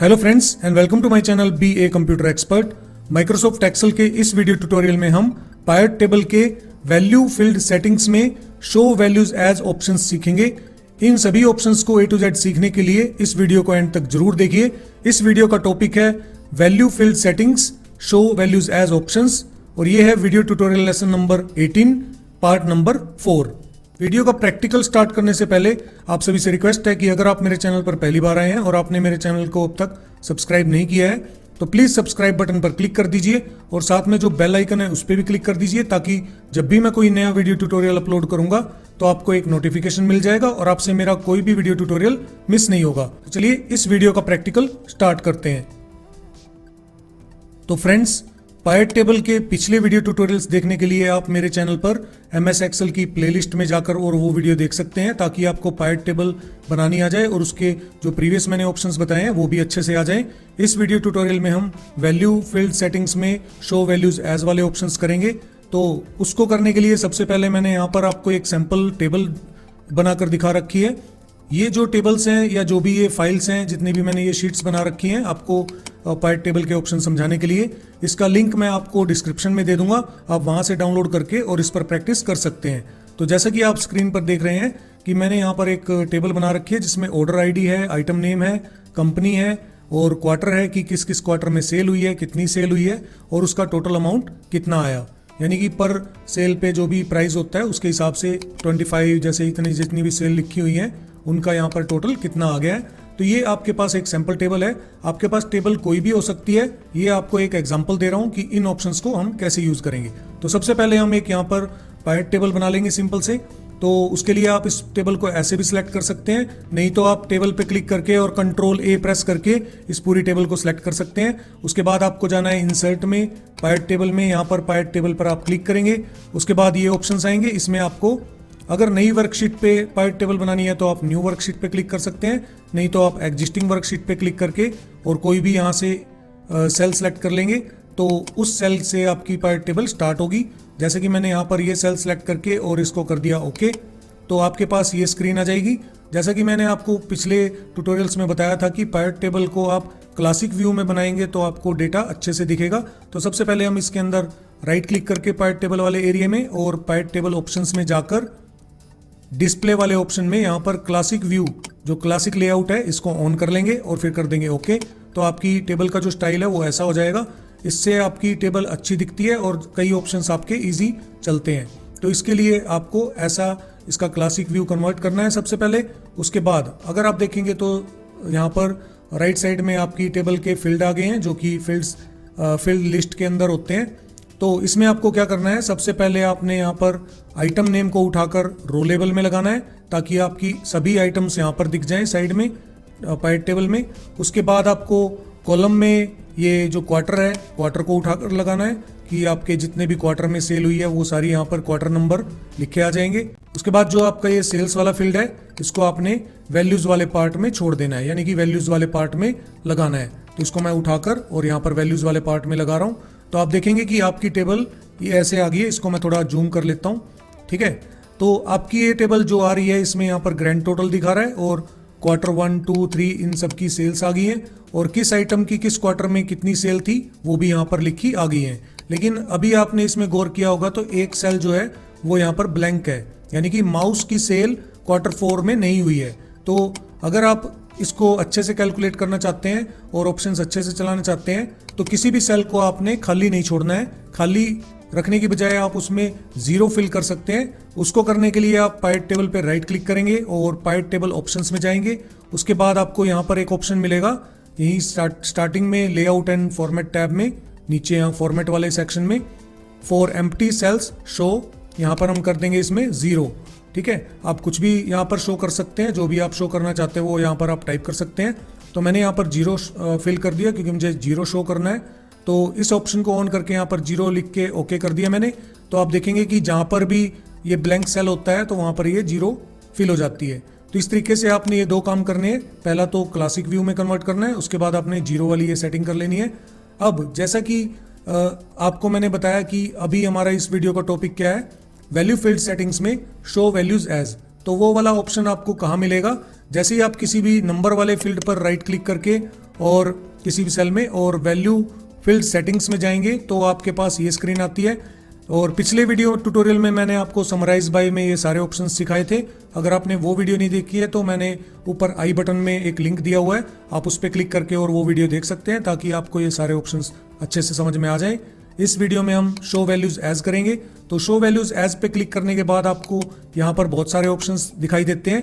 Hello friends and welcome to my channel B A computer expert. Microsoft Excel के इस video tutorial में हम pivot table के value field settings में show values as options सीखेंगे। इन सभी ऑप्शंस को ए टू जेड सीखने के लिए इस वीडियो को एंड तक जरूर देखिए। इस वीडियो का टॉपिक है value field settings show values as options और ये है video tutorial lesson number 18 part number 4। Video का प्रैक्टिकल स्टार्ट करने से पहले आप सभी से रिक्वेस्ट है कि अगर आप मेरे चैनल पर पहली बार आए हैं और आपने मेरे चैनल को अब तक सब्सक्राइब नहीं किया है तो प्लीज सब्सक्राइब बटन पर क्लिक कर दीजिए और साथ में जो बेल आइकन है उस पर भी क्लिक कर दीजिए ताकि जब भी मैं कोई नया वीडियो ट्यूटोरियल अपलोड करूंगा तो आपको एक नोटिफिकेशन मिल जाएगा और आपसे मेरा कोई भी वीडियो ट्यूटोरियल मिस नहीं होगा। तो चलिए इस वीडियो का प्रैक्टिकल स्टार्ट करते हैं। तो फ्रेंड्स, पायट टेबल के पिछले वीडियो ट्यूटोरियल्स देखने के लिए आप मेरे चैनल पर MS एक्सेल की प्लेलिस्ट में जाकर और वो वीडियो देख सकते हैं ताकि आपको पायट टेबल बनानी आ जाए और उसके जो प्रीवियस मैंने ऑप्शंस बताए हैं वो भी अच्छे से आ जाएं। इस वीडियो ट्यूटोरियल में हम वैल्यू फील्ड सेटिंग्स में शो वैल्यूज एज वाले ऑप्शंस करेंगे। तो उसको करने के लिए सबसे पहले मैंने यहाँ पर आपको एक सैम्पल टेबल बनाकर दिखा रखी है। ये जो टेबल्स हैं या जो भी ये फाइल्स हैं, जितनी भी मैंने ये शीट्स बना रखी हैं आपको पायट टेबल के ऑप्शन समझाने के लिए, इसका लिंक मैं आपको डिस्क्रिप्शन में दे दूंगा। आप वहां से डाउनलोड करके और इस पर प्रैक्टिस कर सकते हैं। तो जैसा कि आप स्क्रीन पर देख रहे हैं कि मैंने यहाँ पर एक टेबल बना रखी है जिसमें ऑर्डर आईडी है, आइटम नेम है, कंपनी है और क्वार्टर है कि किस किस क्वार्टर में सेल हुई है, कितनी सेल हुई है और उसका टोटल अमाउंट कितना आया। यानी कि पर सेल पे जो भी प्राइस होता है उसके हिसाब से 25 जैसे इतनी जितनी भी सेल लिखी हुई है उनका यहाँ पर टोटल कितना आ गया है। तो ये आपके पास एक सैंपल टेबल है। आपके पास टेबल कोई भी हो सकती है। ये आपको एक एग्जांपल दे रहा हूँ कि इन ऑप्शंस को हम कैसे यूज करेंगे। तो सबसे पहले हम एक यहाँ पर पायट टेबल बना लेंगे सिंपल से। तो उसके लिए आप इस टेबल को ऐसे भी सिलेक्ट कर सकते हैं, नहीं तो आप टेबल पे क्लिक करके और कंट्रोल A प्रेस करके इस पूरी टेबल को सिलेक्ट कर सकते हैं। उसके बाद आपको जाना है इंसर्ट में, पायट टेबल में। यहाँ पर पायट टेबल पर आप क्लिक करेंगे। उसके बाद ये ऑप्शंस आएंगे। इसमें आपको अगर नई वर्कशीट पे पायट टेबल बनानी है तो आप न्यू वर्कशीट पे क्लिक कर सकते हैं, नहीं तो आप एग्जिस्टिंग वर्कशीट पे क्लिक करके और कोई भी यहाँ से सेल सेलेक्ट कर लेंगे तो उस सेल से आपकी पायट टेबल स्टार्ट होगी। जैसे कि मैंने यहाँ पर ये सेल सेलेक्ट करके और इसको कर दिया ओके, तो आपके पास ये स्क्रीन आ जाएगी। जैसा कि मैंने आपको पिछले ट्यूटोरियल्स में बताया था कि पायट टेबल को आप क्लासिक व्यू में बनाएंगे तो आपको डेटा अच्छे से दिखेगा। तो सबसे पहले हम इसके अंदर राइट क्लिक करके पायट टेबल वाले एरिया में और पायट टेबल ऑप्शंस में जाकर डिस्प्ले वाले ऑप्शन में यहाँ पर क्लासिक व्यू जो क्लासिक लेआउट है इसको ऑन कर लेंगे और फिर कर देंगे ओके। तो आपकी टेबल का जो स्टाइल है वो ऐसा हो जाएगा। इससे आपकी टेबल अच्छी दिखती है और कई ऑप्शंस आपके इजी चलते हैं। तो इसके लिए आपको ऐसा इसका क्लासिक व्यू कन्वर्ट करना है सबसे पहले। उसके बाद अगर आप देखेंगे तो यहाँ पर राइट साइड में आपकी टेबल के फील्ड आ गए हैं जो कि फील्ड लिस्ट के अंदर होते हैं। तो इसमें आपको क्या करना है, सबसे पहले आपने यहाँ पर आइटम नेम को उठाकर रो लेबल में लगाना है ताकि आपकी सभी आइटम्स यहाँ पर दिख जाएं साइड में पायट टेबल में। उसके बाद आपको कॉलम में ये जो क्वार्टर है क्वार्टर को उठाकर लगाना है कि आपके जितने भी क्वार्टर में सेल हुई है वो सारी यहाँ पर क्वार्टर नंबर लिखे आ जाएंगे। उसके बाद जो आपका ये सेल्स वाला फील्ड है इसको आपने वैल्यूज वाले पार्ट में छोड़ देना है, यानी कि वैल्यूज वाले पार्ट में लगाना है। तो इसको मैं उठाकर और यहाँ पर वैल्यूज वाले पार्ट में लगा रहा हूँ। तो आप देखेंगे कि आपकी टेबल ये ऐसे आ गई है। इसको मैं थोड़ा जूम कर लेता हूँ, ठीक है। तो आपकी ये टेबल जो आ रही है इसमें यहाँ पर ग्रैंड टोटल दिखा रहा है और क्वार्टर 1, 2, 3 इन सब की सेल्स आ गई है और किस आइटम की किस क्वार्टर में कितनी सेल थी वो भी यहाँ पर लिखी आ गई है। लेकिन अभी आपने इसमें गौर किया होगा तो एक सेल जो है वो यहाँ पर ब्लैंक है, यानी कि माउस की सेल क्वार्टर 4 में नहीं हुई है। तो अगर आप इसको अच्छे से कैलकुलेट करना चाहते हैं और ऑप्शंस अच्छे से चलाना चाहते हैं तो किसी भी सेल को आपने खाली नहीं छोड़ना है। खाली रखने की बजाय आप उसमें 0 फिल कर सकते हैं। उसको करने के लिए आप पायट टेबल पर राइट क्लिक करेंगे और पायट टेबल ऑप्शंस में जाएंगे। उसके बाद आपको यहाँ पर एक ऑप्शन मिलेगा यही स्टार्टिंग में लेआउट एंड फॉर्मेट टैब में नीचे यहाँ फॉर्मेट वाले सेक्शन में फॉर एम्प्टी सेल्स शो, यहाँ पर हम कर देंगे इसमें 0, ठीक है। आप कुछ भी यहाँ पर शो कर सकते हैं, जो भी आप शो करना चाहते हैं वो यहाँ पर आप टाइप कर सकते हैं। तो मैंने यहाँ पर 0 फिल कर दिया क्योंकि मुझे 0 शो करना है। तो इस ऑप्शन को ऑन करके यहाँ पर 0 लिख के ओके कर दिया मैंने। तो आप देखेंगे कि जहाँ पर भी ये ब्लैंक सेल होता है तो वहाँ पर ये 0 फिल हो जाती है। तो इस तरीके से आपने ये 2 काम करने हैं। पहला तो क्लासिक व्यू में कन्वर्ट करना है, उसके बाद आपने 0 वाली ये सेटिंग कर लेनी है। अब जैसा कि आपको मैंने बताया कि अभी हमारा इस वीडियो का टॉपिक क्या है, वैल्यू फील्ड सेटिंग्स में शो वैल्यूज एज। तो वो वाला ऑप्शन आपको कहाँ मिलेगा? जैसे ही आप किसी भी नंबर वाले फील्ड पर राइट क्लिक करके और किसी भी सेल में और वैल्यू फील्ड सेटिंग्स में जाएंगे तो आपके पास ये स्क्रीन आती है। और पिछले वीडियो ट्यूटोरियल में मैंने आपको समराइज बाय में ये सारे ऑप्शंस सिखाए थे। अगर आपने वो वीडियो नहीं देखी है तो मैंने ऊपर आई बटन में एक लिंक दिया हुआ है, आप उस पर क्लिक करके और वो वीडियो देख सकते हैं ताकि आपको ये सारे ऑप्शंस अच्छे से समझ में आ जाए। इस वीडियो में हम शो वैल्यूज एज करेंगे। तो शो वैल्यूज एज पे क्लिक करने के बाद आपको यहाँ पर बहुत सारे ऑप्शंस दिखाई देते हैं।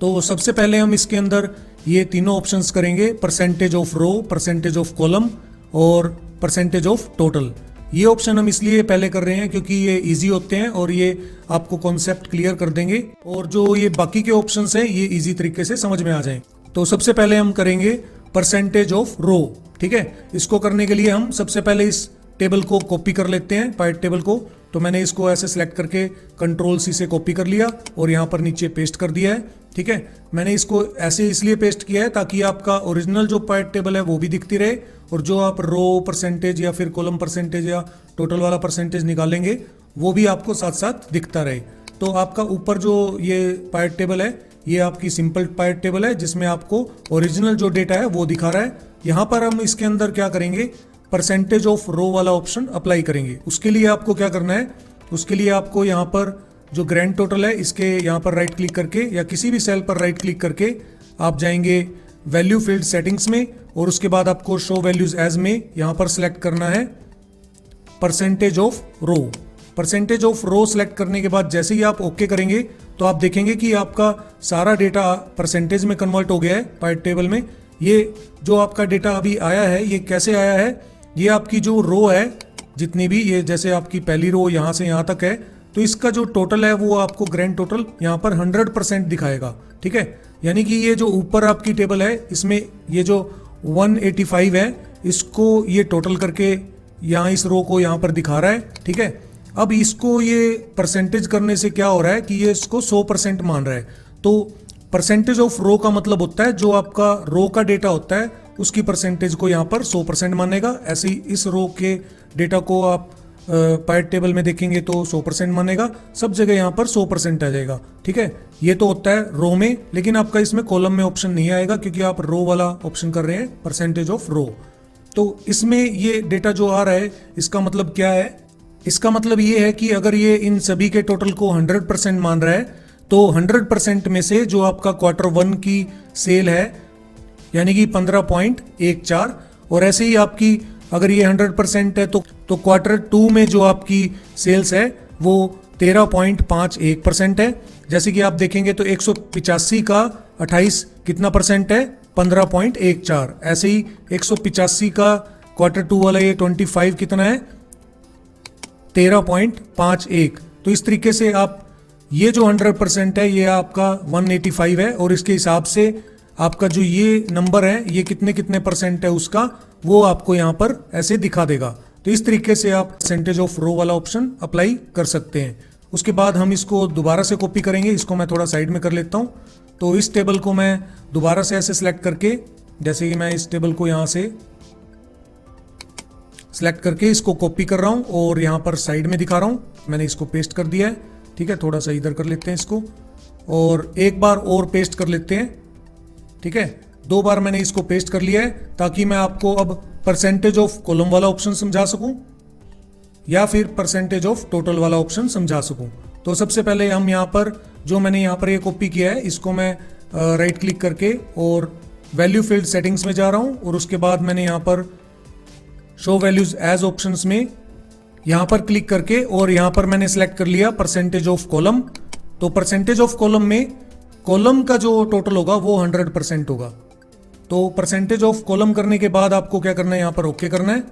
तो सबसे पहले हम इसके अंदर ये तीनों ऑप्शंस करेंगे, percentage of row, percentage of column और परसेंटेज ऑफ टोटल। ये ऑप्शन हम इसलिए पहले कर रहे हैं क्योंकि ये इजी होते हैं और ये आपको कॉन्सेप्ट क्लियर कर देंगे और जो ये बाकी के ऑप्शंस हैं ये इजी तरीके से समझ में आ जाए। तो सबसे पहले हम करेंगे परसेंटेज ऑफ रो। ठीक है, इसको करने के लिए हम सबसे पहले इस टेबल को कॉपी कर लेते हैं, पाइट टेबल को। तो मैंने इसको ऐसे सिलेक्ट करके कंट्रोल सी से कॉपी कर लिया और यहाँ पर नीचे पेस्ट कर दिया है। ठीक है, मैंने इसको ऐसे इसलिए पेस्ट किया है ताकि आपका ओरिजिनल जो पाइट टेबल है वो भी दिखती रहे और जो आप रो परसेंटेज या फिर कॉलम परसेंटेज या टोटल वाला परसेंटेज निकालेंगे वो भी आपको साथ साथ दिखता रहे। तो आपका ऊपर जो ये पाइट टेबल है ये आपकी सिंपल पाइट टेबल है जिसमें आपको ओरिजिनल जो डेटा है वो दिखा रहा है। यहाँ पर हम इसके अंदर क्या करेंगे, परसेंटेज ऑफ रो वाला ऑप्शन अप्लाई करेंगे। उसके लिए आपको क्या करना है, उसके लिए आपको यहाँ पर जो ग्रैंड टोटल है इसके यहाँ पर राइट क्लिक करके या किसी भी सेल पर राइट क्लिक करके आप जाएंगे वैल्यू फील्ड सेटिंग्स में और उसके बाद आपको शो वैल्यूज एज में यहाँ पर सिलेक्ट करना है percentage of row. Percentage of row select करने के बाद जैसे ही आप ओके करेंगे तो आप देखेंगे कि आपका सारा डेटा परसेंटेज में कन्वर्ट हो गया है पाइट टेबल में। ये जो आपका डेटा अभी आया है ये कैसे आया है, ये आपकी जो रो है जितनी भी, ये जैसे आपकी पहली रो यहाँ से यहाँ तक है तो इसका जो टोटल है वो आपको ग्रैंड टोटल यहाँ पर 100% दिखाएगा। ठीक है, यानी कि ये जो ऊपर आपकी टेबल है इसमें ये जो 185 है इसको ये टोटल करके यहाँ इस रो को यहाँ पर दिखा रहा है। ठीक है, अब इसको ये परसेंटेज करने से क्या हो रहा है कि ये इसको 100% मान रहा है। तो परसेंटेज ऑफ रो का मतलब होता है जो आपका रो का डेटा होता है उसकी परसेंटेज को यहाँ पर 100% मानेगा। ऐसे ही इस रो के डेटा को आप पाइट टेबल में देखेंगे तो 100% मानेगा, सब जगह यहाँ पर 100% आ जाएगा। ठीक है, ये तो होता है रो में, लेकिन आपका इसमें कॉलम में ऑप्शन नहीं आएगा क्योंकि आप रो वाला ऑप्शन कर रहे हैं परसेंटेज ऑफ रो। तो इसमें ये डेटा जो आ रहा है इसका मतलब क्या है, इसका मतलब ये है कि अगर ये इन सभी के टोटल को 100% मान रहा है तो 100% में से जो आपका Q1 की सेल है यानी कि 15.14 और ऐसे ही आपकी अगर ये 100% है तो Q2 में जो आपकी सेल्स है वो 13.51% है। जैसे कि आप देखेंगे तो 185 का 28 कितना परसेंट है, 15.14। ऐसे ही 185 का Q2 वाला ये 25 कितना है, 13.51। तो इस तरीके से आप ये जो 100% है ये आपका 185 है और इसके हिसाब से आपका जो ये नंबर है ये कितने कितने परसेंट है उसका वो आपको यहाँ पर ऐसे दिखा देगा। तो इस तरीके से आप परसेंटेज ऑफ रो वाला ऑप्शन अप्लाई कर सकते हैं। उसके बाद हम इसको दोबारा से कॉपी करेंगे, इसको मैं थोड़ा साइड में कर लेता हूँ। तो इस टेबल को मैं दोबारा से ऐसे सिलेक्ट करके, जैसे कि मैं इस टेबल को यहाँ से सिलेक्ट करके इसको कॉपी कर रहा हूँ और यहाँ पर साइड में दिखा रहा हूँ। मैंने इसको पेस्ट कर दिया है। ठीक है, थोड़ा सा इधर कर लेते हैं इसको और एक बार और पेस्ट कर लेते हैं। ठीक है, 2 बार मैंने इसको पेस्ट कर लिया है ताकि मैं आपको अब परसेंटेज ऑफ कॉलम वाला ऑप्शन समझा सकूं या फिर परसेंटेज ऑफ टोटल वाला ऑप्शन समझा सकूं। तो सबसे पहले हम यहाँ पर जो मैंने यहाँ पर ये कॉपी किया है इसको मैं राइट क्लिक करके और वैल्यू फील्ड सेटिंग्स में जा रहा हूँ और उसके बाद मैंने यहाँ पर शो वैल्यूज एज ऑप्शंस में यहाँ पर क्लिक करके और यहाँ पर मैंने सेलेक्ट कर लिया परसेंटेज ऑफ कॉलम। तो परसेंटेज ऑफ कॉलम में कॉलम का जो टोटल होगा वो 100% होगा। तो परसेंटेज ऑफ कॉलम करने के बाद आपको क्या करना है, यहाँ पर ओके करना है।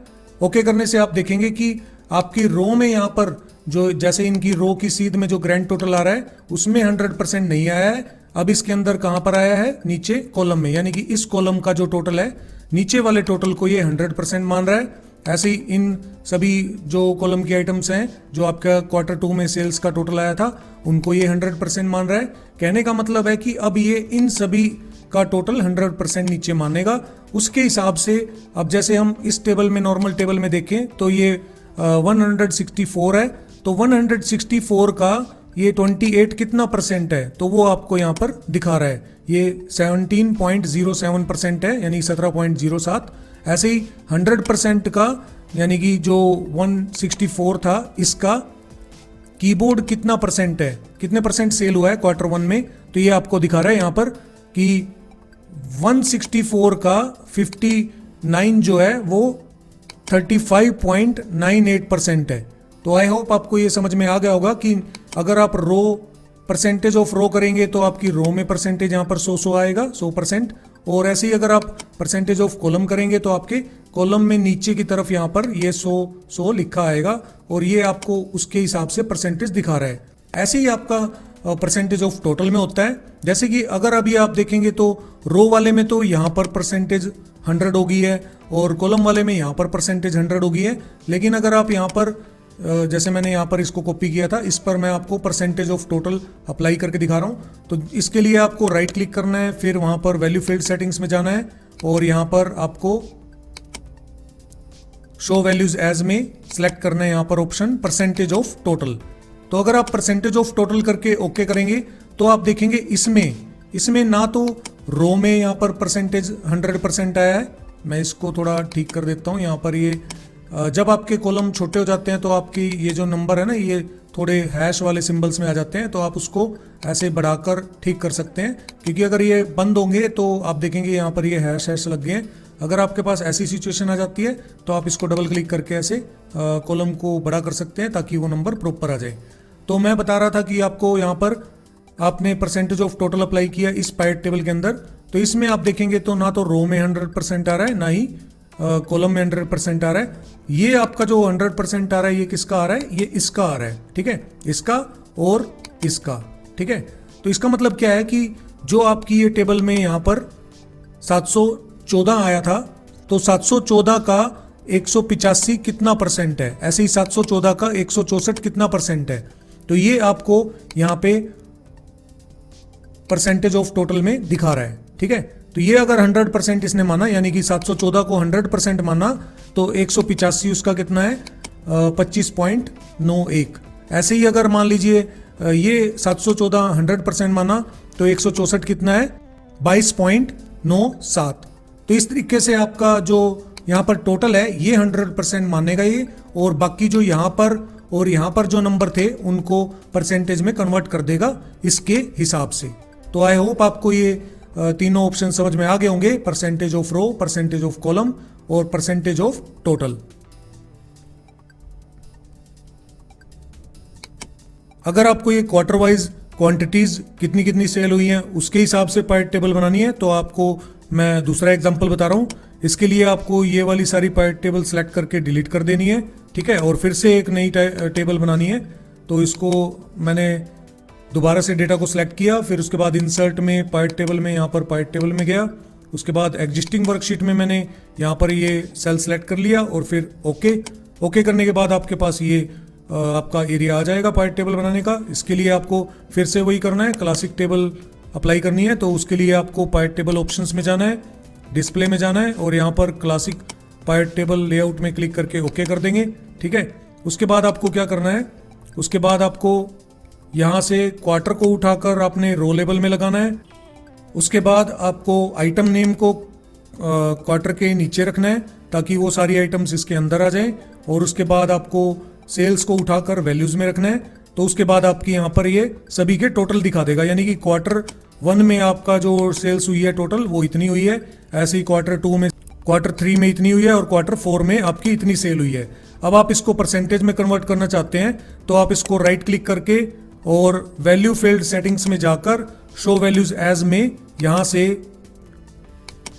ओके करने से आप देखेंगे कि आपकी रो में यहाँ पर जो जैसे इनकी रो की सीध में जो ग्रैंड टोटल आ रहा है उसमें 100% नहीं आया है। अब इसके अंदर कहाँ पर आया है, नीचे कॉलम में, यानी कि इस कॉलम का जो टोटल है नीचे वाले टोटल को ये 100% मान रहा है। ऐसे ही इन सभी जो कॉलम की आइटम्स हैं जो आपका Q2 में सेल्स का टोटल आया था उनको ये 100% मान रहा है। कहने का मतलब है कि अब ये इन सभी का टोटल 100% नीचे मानेगा। उसके हिसाब से अब जैसे हम इस टेबल में, नॉर्मल टेबल में देखें तो ये 164 है, तो 164 का ये 28 कितना परसेंट है, तो वो आपको यहाँ पर दिखा रहा है, ये 17.07% है, यानी 17.07। ऐसे ही 100% का यानी कि जो 164 था, इसका कीबोर्ड कितना परसेंट है, कितने परसेंट सेल हुआ है क्वार्टर 1 में, तो ये आपको दिखा रहा है यहाँ पर कि 164 का 59 जो है वो 35.98% है। तो आई होप आपको ये समझ में आ गया होगा कि अगर आप रो परसेंटेज ऑफ रो करेंगे तो आपकी रो में परसेंटेज यहाँ पर 100 आएगा, 100%। और ऐसे ही अगर आप परसेंटेज ऑफ कॉलम करेंगे तो आपके कॉलम में नीचे की तरफ यहाँ पर ये 100 लिखा आएगा, और ये आपको उसके हिसाब से परसेंटेज दिखा रहा है। ऐसे ही आपका परसेंटेज ऑफ टोटल में होता है। जैसे कि अगर अभी आप देखेंगे तो रो वाले में तो यहाँ पर परसेंटेज 100 हो गई है, और कॉलम वाले में यहाँ पर परसेंटेज 100 हो गई है। लेकिन अगर आप यहाँ पर जैसे मैंने यहाँ पर इसको कॉपी किया था, इस पर मैं आपको परसेंटेज ऑफ टोटल अप्लाई करके दिखा रहा हूँ। तो इसके लिए आपको राइट क्लिक करना है, फिर वहाँ पर वैल्यू फील्ड सेटिंग्स में जाना है, और यहाँ पर आपको शो वैल्यूज एज में सिलेक्ट करना है यहाँ पर ऑप्शन परसेंटेज ऑफ टोटल। तो अगर आप परसेंटेज ऑफ टोटल करके ओके करेंगे तो आप देखेंगे इसमें ना तो रो में यहाँ पर परसेंटेज 100% आया है। मैं इसको थोड़ा ठीक कर देता हूँ। यहाँ पर ये जब आपके कॉलम छोटे हो जाते हैं तो आपकी ये जो नंबर है ना, ये थोड़े हैश वाले सिंबल्स में आ जाते हैं, तो आप उसको ऐसे बढ़ाकर ठीक कर सकते हैं, क्योंकि अगर ये बंद होंगे तो आप देखेंगे यहाँ पर ये हैश लग गए हैं। अगर आपके पास ऐसी सिचुएशन आ जाती है तो आप इसको डबल क्लिक करके ऐसे कॉलम को बड़ा कर सकते हैं ताकि वो नंबर प्रॉपर आ जाए। तो मैं बता रहा था कि आपको यहाँ पर आपने परसेंटेज ऑफ टोटल अप्लाई किया इस पाइट टेबल के अंदर, तो इसमें आप देखेंगे तो ना तो रो में 100% आ रहा है, ना ही कॉलम में 100% आ रहा है। ये आपका जो 100% आ रहा है ये किसका आ रहा है, ये इसका आ रहा है, ठीक है, इसका और इसका, ठीक है। तो इसका मतलब क्या है कि जो आपकी ये टेबल में यहाँ पर 714 आया था, तो 714 का 185 कितना परसेंट है, ऐसे ही 714 का 164 कितना परसेंट है, तो ये आपको यहाँ पे परसेंटेज ऑफ टोटल में दिखा रहा है, ठीक है। तो ये अगर 100% इसने माना, यानी कि 714 को 100% माना, तो 185 उसका कितना है 25.91। ऐसे ही अगर मान लीजिए ये 714 100% माना तो 164 कितना है 22.97। तो इस तरीके से आपका जो यहाँ पर टोटल है ये 100% मानेगा ये, और बाकी जो यहाँ पर और यहाँ पर जो नंबर थे उनको परसेंटेज में कन्वर्ट कर देगा इसके हिसाब से। तो आई होप आपको ये तीनों ऑप्शन समझ में आ गए होंगे, percentage of row, percentage of column और परसेंटेज ऑफ टोटल। अगर आपको ये क्वार्टर वाइज क्वांटिटीज कितनी कितनी सेल हुई हैं उसके हिसाब से पाइट टेबल बनानी है, तो आपको मैं दूसरा एग्जांपल बता रहा हूँ। इसके लिए आपको ये वाली सारी पाइट टेबल सेलेक्ट करके डिलीट कर देनी है, ठीक है, और फिर से एक नई टेबल बनानी है। तो इसको मैंने दोबारा से डेटा को सिलेक्ट किया, फिर उसके बाद इंसर्ट में पाइट टेबल में यहाँ पर पाइट टेबल में गया, उसके बाद एग्जिस्टिंग वर्कशीट में मैंने यहाँ पर ये सेल सेलेक्ट कर लिया, और फिर ओके करने के बाद आपके पास ये आपका एरिया आ जाएगा पाइट टेबल बनाने का। इसके लिए आपको फिर से वही करना है, क्लासिक टेबल अप्लाई करनी है। तो उसके लिए आपको पाइट टेबल ऑप्शंस में जाना है, डिस्प्ले में जाना है, और यहाँ पर क्लासिक पाइट टेबल लेआउट में क्लिक करके ओके कर देंगे, ठीक है। उसके बाद आपको क्या करना है, उसके बाद आपको यहाँ से क्वार्टर को उठाकर आपने रो लेवल में लगाना है। उसके बाद आपको आइटम नेम को क्वार्टर के नीचे रखना है ताकि वो सारी आइटम्स इसके अंदर आ जाएं, और उसके बाद आपको सेल्स को उठाकर वैल्यूज में रखना है। तो उसके बाद आपकी यहाँ पर ये सभी के टोटल दिखा देगा, यानी कि क्वार्टर 1 में आपका जो सेल्स हुई है टोटल वो इतनी हुई है, ऐसे ही क्वार्टर 2 में, क्वार्टर 3 में इतनी हुई है, और क्वार्टर 4 में आपकी इतनी सेल हुई है। अब आप इसको परसेंटेज में कन्वर्ट करना चाहते हैं तो आप इसको राइट क्लिक करके और वैल्यू फील्ड सेटिंग्स में जाकर शो वैल्यूज एज में यहाँ से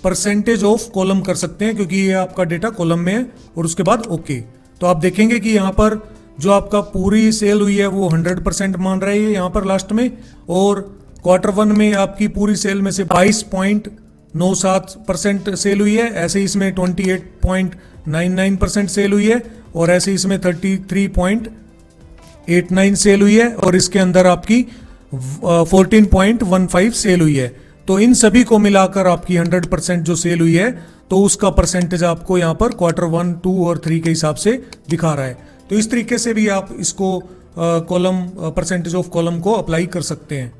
परसेंटेज ऑफ कॉलम कर सकते हैं, क्योंकि ये आपका डेटा कॉलम में है, और उसके बाद ओके। तो आप देखेंगे कि यहाँ पर जो आपका पूरी सेल हुई है वो 100% मान रहा है यहाँ पर लास्ट में, और क्वार्टर 1 में आपकी पूरी सेल में से 22.97% सेल हुई है, ऐसे ही इसमें 28.99% सेल हुई है, और ऐसे ही इसमें 33.89 सेल हुई है, और इसके अंदर आपकी 14.15 सेल हुई है। तो इन सभी को मिलाकर आपकी 100% जो सेल हुई है तो उसका परसेंटेज आपको यहाँ पर क्वार्टर 1, 2 और 3 के हिसाब से दिखा रहा है। तो इस तरीके से भी आप इसको कॉलम परसेंटेज ऑफ कॉलम को अप्लाई कर सकते हैं।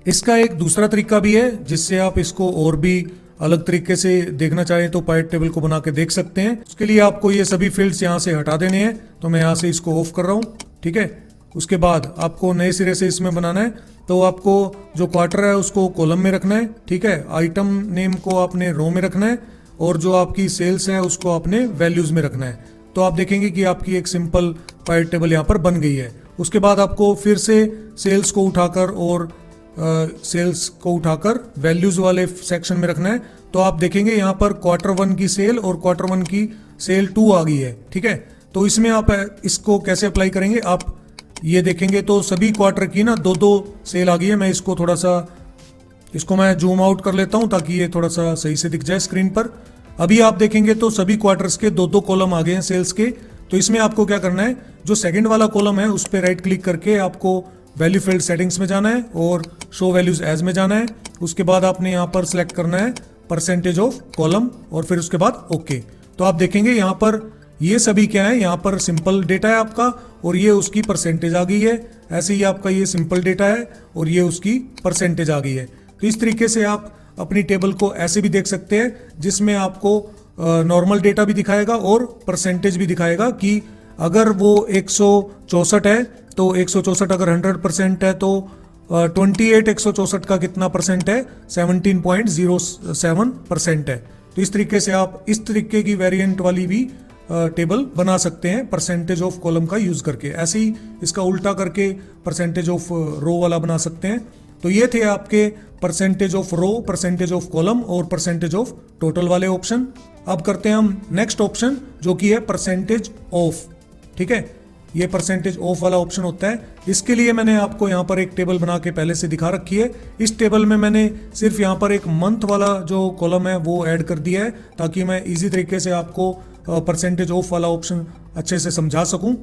इसका एक दूसरा तरीका भी है जिससे आप इसको और भी अलग तरीके से देखना चाहें तो पाइवट टेबल को बना के देख सकते हैं। उसके लिए आपको ये सभी फील्ड्स यहाँ से हटा देने हैं, तो मैं यहाँ से इसको ऑफ कर रहा हूँ, ठीक है। उसके बाद आपको नए सिरे से इसमें बनाना है, तो आपको जो क्वार्टर है उसको कॉलम में रखना है, ठीक है। आइटम नेम को आपने रो में रखना है और जो आपकी सेल्स है उसको आपने वैल्यूज में रखना है। तो आप देखेंगे कि आपकी एक सिंपल पाइवट टेबल यहाँ पर बन गई है। उसके बाद आपको फिर से सेल्स को उठाकर वैल्यूज वाले सेक्शन में रखना है। तो आप देखेंगे यहाँ पर क्वार्टर 1 की सेल और क्वार्टर 1 की सेल 2 आ गई है, ठीक है। तो इसमें आप इसको कैसे अप्लाई करेंगे, आप ये देखेंगे तो सभी क्वार्टर की ना 2-2 सेल आ गई है। मैं इसको थोड़ा सा मैं जूम आउट कर लेता हूं ताकि ये थोड़ा सा सही से दिख जाए स्क्रीन पर। अभी आप देखेंगे तो सभी क्वार्टर्स के 2-2 कॉलम आ गए हैं सेल्स के। तो इसमें आपको क्या करना है, जो सेकंड वाला कॉलम है उस पर राइट क्लिक करके आपको वैल्यू फील्ड सेटिंग्स में जाना है और शो वैल्यूज एज में जाना है। उसके बाद आपने यहाँ पर सिलेक्ट करना है परसेंटेज ऑफ कॉलम और फिर उसके बाद ओके। तो आप देखेंगे यहाँ पर ये सभी क्या है, यहाँ पर सिंपल डेटा है आपका और ये उसकी परसेंटेज आ गई है। ऐसे ही आपका ये सिंपल डेटा है और ये उसकी परसेंटेज आ गई है। तो इस तरीके से आप अपनी टेबल को ऐसे भी देख सकते हैं जिसमें आपको नॉर्मल डेटा भी दिखाएगा और परसेंटेज भी दिखाएगा कि अगर वो 164 है तो 164 अगर 100% है तो 28 164 का कितना परसेंट है, 17.07% है। तो इस तरीके से आप इस तरीके की वेरिएंट वाली भी टेबल बना सकते हैं परसेंटेज ऑफ कॉलम का यूज करके। ऐसे ही इसका उल्टा करके परसेंटेज ऑफ रो वाला बना सकते हैं। तो ये थे आपके percentage of row, percentage of column और परसेंटेज ऑफ टोटल वाले ऑप्शन। अब करते हैं हम नेक्स्ट ऑप्शन जो कि है परसेंटेज ऑफ, ठीक है। ये परसेंटेज ऑफ वाला ऑप्शन होता है। इसके लिए मैंने आपको यहाँ पर एक टेबल बना के पहले से दिखा रखी है। इस टेबल में मैंने सिर्फ यहाँ पर एक मंथ वाला जो कॉलम है वो ऐड कर दिया है ताकि मैं इजी तरीके से आपको परसेंटेज ऑफ वाला ऑप्शन अच्छे से समझा सकूं।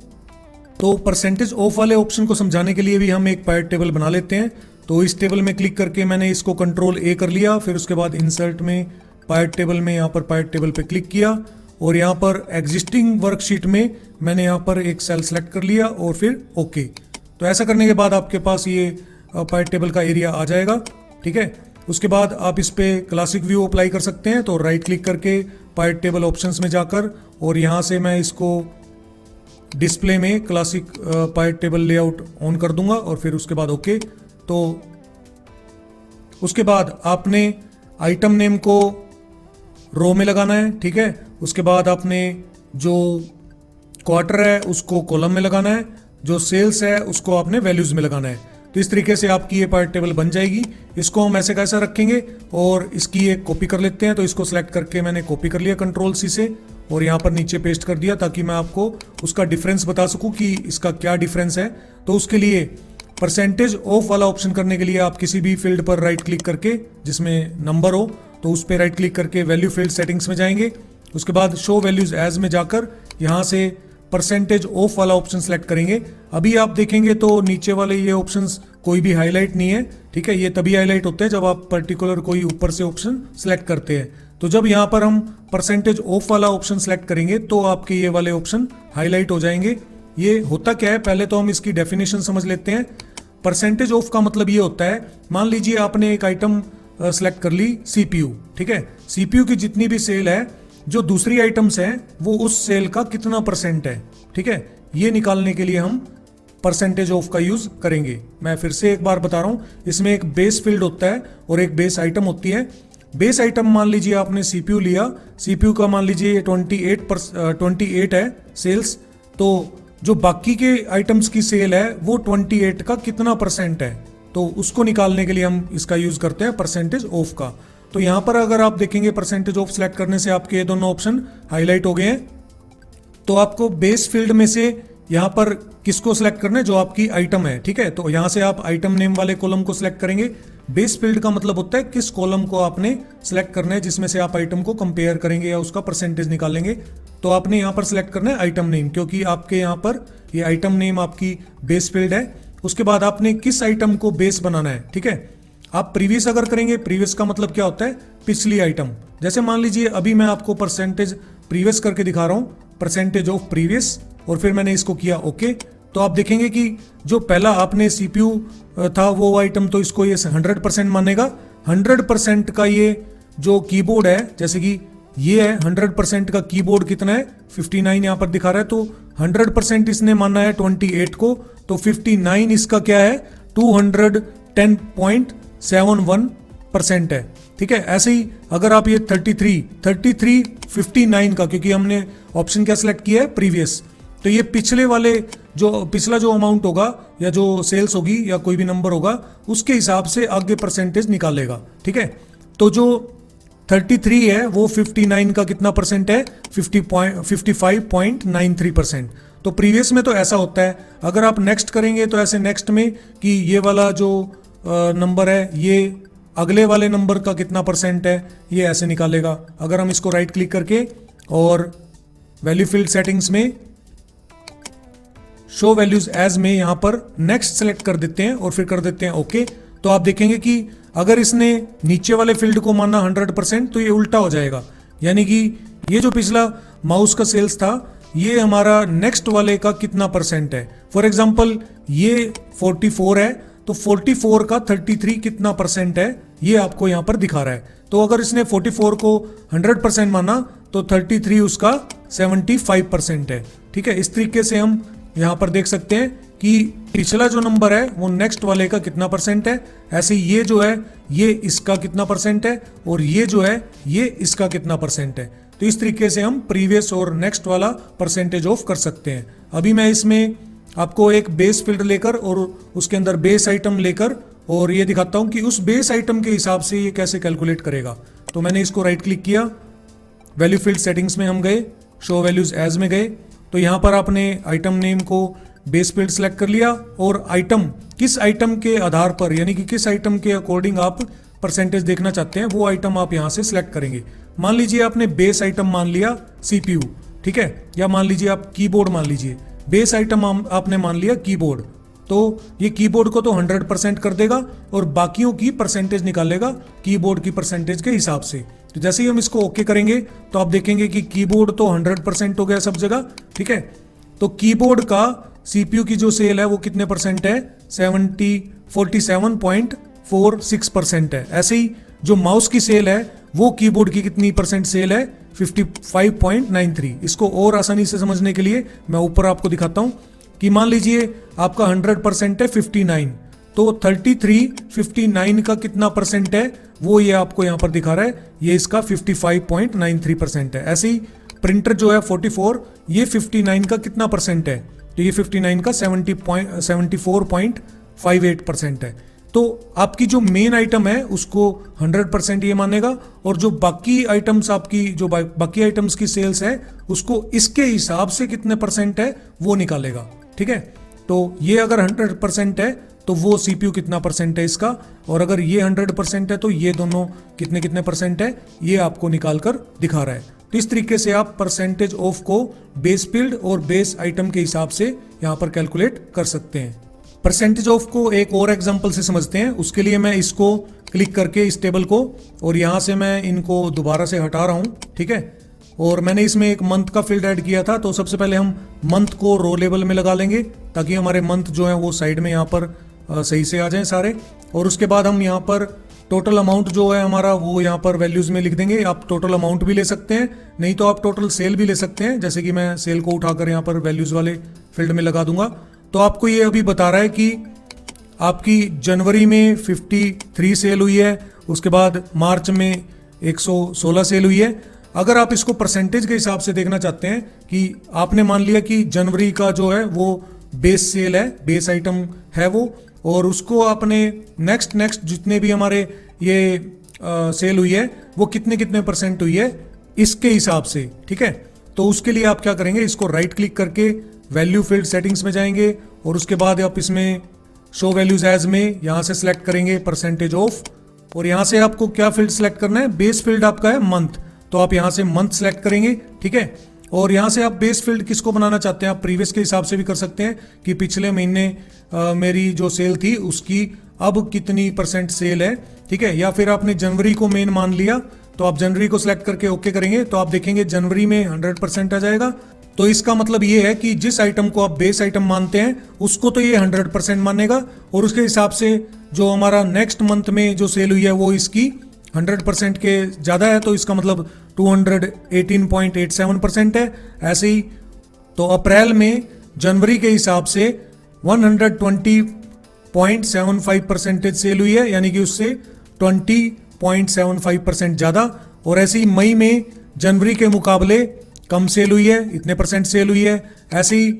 तो परसेंटेज ऑफ वाले ऑप्शन को समझाने के लिए भी हम एक पाइवट टेबल बना लेते हैं। तो इस टेबल में क्लिक करके मैंने इसको कंट्रोल ए कर लिया, फिर उसके बाद इंसर्ट में पाइवट टेबल में यहाँ पर पाइवट टेबल पे क्लिक किया और यहाँ पर एग्जिस्टिंग वर्कशीट में मैंने यहाँ पर एक सेल सेलेक्ट कर लिया और फिर ओके। तो ऐसा करने के बाद आपके पास ये पाइवट टेबल का एरिया आ जाएगा, ठीक है। उसके बाद आप इस पे क्लासिक व्यू अप्लाई कर सकते हैं। तो राइट क्लिक करके पाइवट टेबल ऑप्शंस में जाकर और यहाँ से मैं इसको डिस्प्ले में classic pivot table layout on कर दूंगा और फिर उसके बाद ओके। तो उसके बाद आपने आइटम नेम को रो में लगाना है, ठीक है। उसके बाद आपने जो क्वार्टर है उसको कॉलम में लगाना है, जो सेल्स है उसको आपने वैल्यूज में लगाना है। तो इस तरीके से आपकी ये पाइवट टेबल बन जाएगी। इसको हम ऐसे कैसा रखेंगे और इसकी एक कॉपी कर लेते हैं। तो इसको सिलेक्ट करके मैंने कॉपी कर लिया कंट्रोल सी से और यहाँ पर नीचे पेस्ट कर दिया ताकि मैं आपको उसका डिफरेंस बता सकूं कि इसका क्या डिफरेंस है। तो उसके लिए परसेंटेज ऑफ वाला ऑप्शन करने के लिए आप किसी भी फील्ड पर राइट क्लिक करके जिसमें नंबर हो तो उस पर राइट क्लिक करके वैल्यू फील्ड सेटिंग्स में जाएंगे। उसके बाद शो वैल्यूज एज में जाकर यहाँ से परसेंटेज ऑफ वाला ऑप्शन सेलेक्ट करेंगे। अभी आप देखेंगे तो नीचे वाले ये ऑप्शंस कोई भी हाईलाइट नहीं है, ठीक है। ये तभी हाईलाइट होते हैं जब आप पर्टिकुलर कोई ऊपर से ऑप्शन सेलेक्ट करते हैं। तो जब यहाँ पर हम परसेंटेज ऑफ वाला ऑप्शन सेलेक्ट करेंगे तो आपके ये वाले ऑप्शन हाईलाइट हो जाएंगे। ये होता क्या है, पहले तो हम इसकी डेफिनेशन समझ लेते हैं। परसेंटेज ऑफ का मतलब ये होता है, मान लीजिए आपने एक आइटम सेलेक्ट कर ली सीपीयू, ठीक है। सीपीयू की जितनी भी सेल है, जो दूसरी आइटम्स हैं वो उस सेल का कितना परसेंट है, ठीक है। ये निकालने के लिए हम परसेंटेज ऑफ का यूज करेंगे। मैं फिर से एक बार बता रहा हूं, इसमें एक बेस फील्ड होता है और एक बेस आइटम होती है। बेस आइटम मान लीजिए आपने सीपीयू लिया, सीपीयू का मान लीजिए 28 है सेल्स, तो जो बाकी के आइटम्स की सेल है वो 28 का कितना परसेंट है, तो उसको निकालने के लिए हम इसका यूज करते हैं परसेंटेज ऑफ का। तो यहां पर अगर आप देखेंगे परसेंटेज ऑफ सेलेक्ट करने से आपके ये दोनों ऑप्शन हाईलाइट हो गए हैं। तो आपको बेस फील्ड में से यहां पर किसको सिलेक्ट करना है, जो आपकी आइटम है, ठीक है। तो यहां से आप आइटम नेम वाले कॉलम को सिलेक्ट करेंगे। बेस फील्ड का मतलब होता है किस कॉलम को आपने सिलेक्ट करना है जिसमें से आप आइटम को कंपेयर करेंगे या उसका परसेंटेज निकालेंगे। तो आपने यहां पर सिलेक्ट करना है आइटम नेम, क्योंकि आपके यहां पर ये आइटम नेम आपकी बेस फील्ड है। उसके बाद आपने किस आइटम को बेस बनाना है, ठीक है। आप प्रीवियस अगर करेंगे, प्रीवियस का मतलब क्या होता है, पिछली आइटम। जैसे मान लीजिए अभी मैं आपको परसेंटेज प्रीवियस करके दिखा रहा हूँ, परसेंटेज ऑफ प्रीवियस, और फिर मैंने इसको किया ओके। तो आप देखेंगे कि जो पहला आपने सीपीयू था वो आइटम, तो इसको ये 100% मानेगा। 100% का ये जो कीबोर्ड है, जैसे कि ये है 100% का कीबोर्ड कितना है 59 यहाँ पर दिखा रहा है, तो 100% इसने माना है 28 को, तो 59 इसका क्या है 210.71% है। ठीक है, ऐसे ही अगर आप ये 33 59 का, क्योंकि हमने ऑप्शन क्या सिलेक्ट किया है, प्रीवियस, तो ये पिछले वाले जो पिछला जो अमाउंट होगा या जो सेल्स होगी या कोई भी नंबर होगा उसके हिसाब से आगे परसेंटेज निकालेगा। ठीक है, तो जो 33 है वो 59 का कितना परसेंट है, 55.93%। तो प्रीवियस में तो ऐसा होता है। अगर आप नेक्स्ट करेंगे तो ऐसे नेक्स्ट में कि ये वाला जो नंबर है ये अगले वाले नंबर का कितना परसेंट है, ये ऐसे निकालेगा। अगर हम इसको राइट क्लिक करके और वैल्यू फील्ड सेटिंग्स में शो वैल्यूज एज में यहां पर नेक्स्ट सेलेक्ट कर देते हैं और फिर कर देते हैं ओके, तो आप देखेंगे कि अगर इसने नीचे वाले फील्ड को माना 100% तो ये उल्टा हो जाएगा, यानी कि ये जो पिछला माउस का सेल्स था ये हमारा नेक्स्ट वाले का कितना परसेंट है। फॉर एग्जांपल ये 44 है, तो 44 का 33 कितना परसेंट है ये आपको यहां पर दिखा रहा है। तो अगर इसने 44 को 100% माना तो 33 उसका 75% है। ठीक है, इस तरीके से हम यहां पर देख सकते हैं कि पिछला जो नंबर है वो नेक्स्ट वाले का कितना परसेंट है, ऐसे ये जो है ये इसका कितना परसेंट है, और ये जो है ये इसका कितना परसेंट है। तो इस तरीके से हम प्रीवियस और नेक्स्ट वाला परसेंटेज ऑफ कर सकते हैं। अभी मैं इसमें आपको एक बेस फील्ड लेकर और उसके अंदर बेस आइटम लेकर और ये दिखाता हूं कि उस बेस आइटम के हिसाब से ये कैसे कैलकुलेट करेगा। तो मैंने इसको राइट क्लिक किया, वैल्यू फील्ड सेटिंग्स में हम गए, शो वैल्यूज एज में गए, तो यहां पर आपने आइटम नेम को बेस फील्ड सेलेक्ट कर लिया और आइटम किस आइटम के आधार पर, यानी कि किस आइटम के अकॉर्डिंग आप परसेंटेज देखना चाहते हैं वो आइटम आप यहां से सिलेक्ट करेंगे। मान लीजिए आपने बेस आइटम मान लिया सीपीयू, ठीक है, या मान लीजिए आप कीबोर्ड मान लीजिए। बेस आइटम आपने मान लिया कीबोर्ड, तो ये कीबोर्ड को तो 100% कर देगा और बाकियों की परसेंटेज निकालेगा कीबोर्ड की परसेंटेज के हिसाब से। तो जैसे ही हम इसको ओके करेंगे तो आप देखेंगे कि कीबोर्ड तो 100% हो गया सब जगह। ठीक है, तो कीबोर्ड का सीपीयू की जो सेल है वो कितने परसेंट है, 47.46% है। ऐसे ही जो माउस की सेल है वो कीबोर्ड की कितनी परसेंट सेल है, 55.93। इसको और आसानी से समझने के लिए मैं ऊपर आपको दिखाता हूं कि मान लीजिए आपका 100% है 59, तो 33 59 का कितना परसेंट है वो ये आपको यहां पर दिखा रहा है, ये इसका 55.93% है। ऐसे ही प्रिंटर जो है 44, ये 59 का कितना परसेंट है, तो ये 59 का 74.58% है। तो आपकी जो मेन आइटम है उसको 100% ये मानेगा, और जो बाकी आइटम्स आपकी जो बाकी आइटम्स की सेल्स है उसको इसके हिसाब से कितने परसेंट है वो निकालेगा। ठीक है, तो ये अगर 100% है तो वो सीपीयू कितना परसेंट है इसका, और अगर ये 100% है तो ये दोनों कितने कितने परसेंट है ये आपको निकाल कर दिखा रहा है। तो इस तरीके से आप परसेंटेज ऑफ को बेस फील्ड और बेस आइटम के हिसाब से यहां पर कैलकुलेट कर सकते हैं। परसेंटेज ऑफ को एक और एग्जांपल से समझते हैं। उसके लिए मैं इसको क्लिक करके इस टेबल को, और यहां से मैं इनको दोबारा से हटा रहा हूं। ठीक है, और मैंने इसमें एक मंथ का फील्ड ऐड किया था, तो सबसे पहले हम मंथ को रो लेवल में लगा लेंगे ताकि हमारे मंथ जो है वो साइड में यहाँ पर सही से आ जाएं सारे। और उसके बाद हम यहाँ पर टोटल अमाउंट जो है हमारा वो यहाँ पर वैल्यूज में लिख देंगे। आप टोटल अमाउंट भी ले सकते हैं, नहीं तो आप टोटल सेल भी ले सकते हैं, जैसे कि मैं सेल को उठाकर यहाँ पर वैल्यूज वाले फील्ड में लगा दूंगा। तो आपको ये अभी बता रहा है कि आपकी जनवरी में 53 सेल हुई है, उसके बाद मार्च में 116 सेल हुई है। अगर आप इसको परसेंटेज के हिसाब से देखना चाहते हैं कि आपने मान लिया कि जनवरी का जो है वो बेस सेल है, बेस आइटम है वो, और उसको आपने नेक्स्ट जितने भी हमारे ये सेल हुई है वो कितने कितने परसेंट हुई है इसके हिसाब से। ठीक है, तो उसके लिए आप क्या करेंगे, इसको राइट क्लिक करके वैल्यू फील्ड सेटिंग्स में जाएंगे और उसके बाद आप इसमें शो वैल्यूज एज में यहां से सिलेक्ट करेंगे परसेंटेज ऑफ, और यहां से आपको क्या फील्ड सिलेक्ट करना है, बेस फील्ड आपका है मंथ, तो आप यहां से मंथ सेलेक्ट करेंगे। ठीक है, और यहाँ से आप बेस फील्ड किसको बनाना चाहते हैं, आप प्रीवियस के हिसाब से भी कर सकते हैं कि पिछले महीने मेरी जो सेल थी उसकी अब कितनी % सेल है, ठीक है। या फिर आपने जनवरी को मेन मान लिया तो आप जनवरी को सिलेक्ट करके ओके करेंगे तो आप देखेंगे जनवरी में 100% आ जाएगा। तो इसका मतलब ये है कि जिस आइटम को आप बेस आइटम मानते हैं उसको तो ये 100% मानेगा, और उसके हिसाब से जो हमारा नेक्स्ट मंथ में जो सेल हुई है वो इसकी 100% के ज़्यादा है, तो इसका मतलब 218.87% है। ऐसे ही तो अप्रैल में जनवरी के हिसाब से 120.75% सेल हुई है, यानी कि उससे 20.75% ज़्यादा। और ऐसे ही मई में जनवरी के मुकाबले कम सेल हुई है, इतने % सेल हुई है। ऐसे ही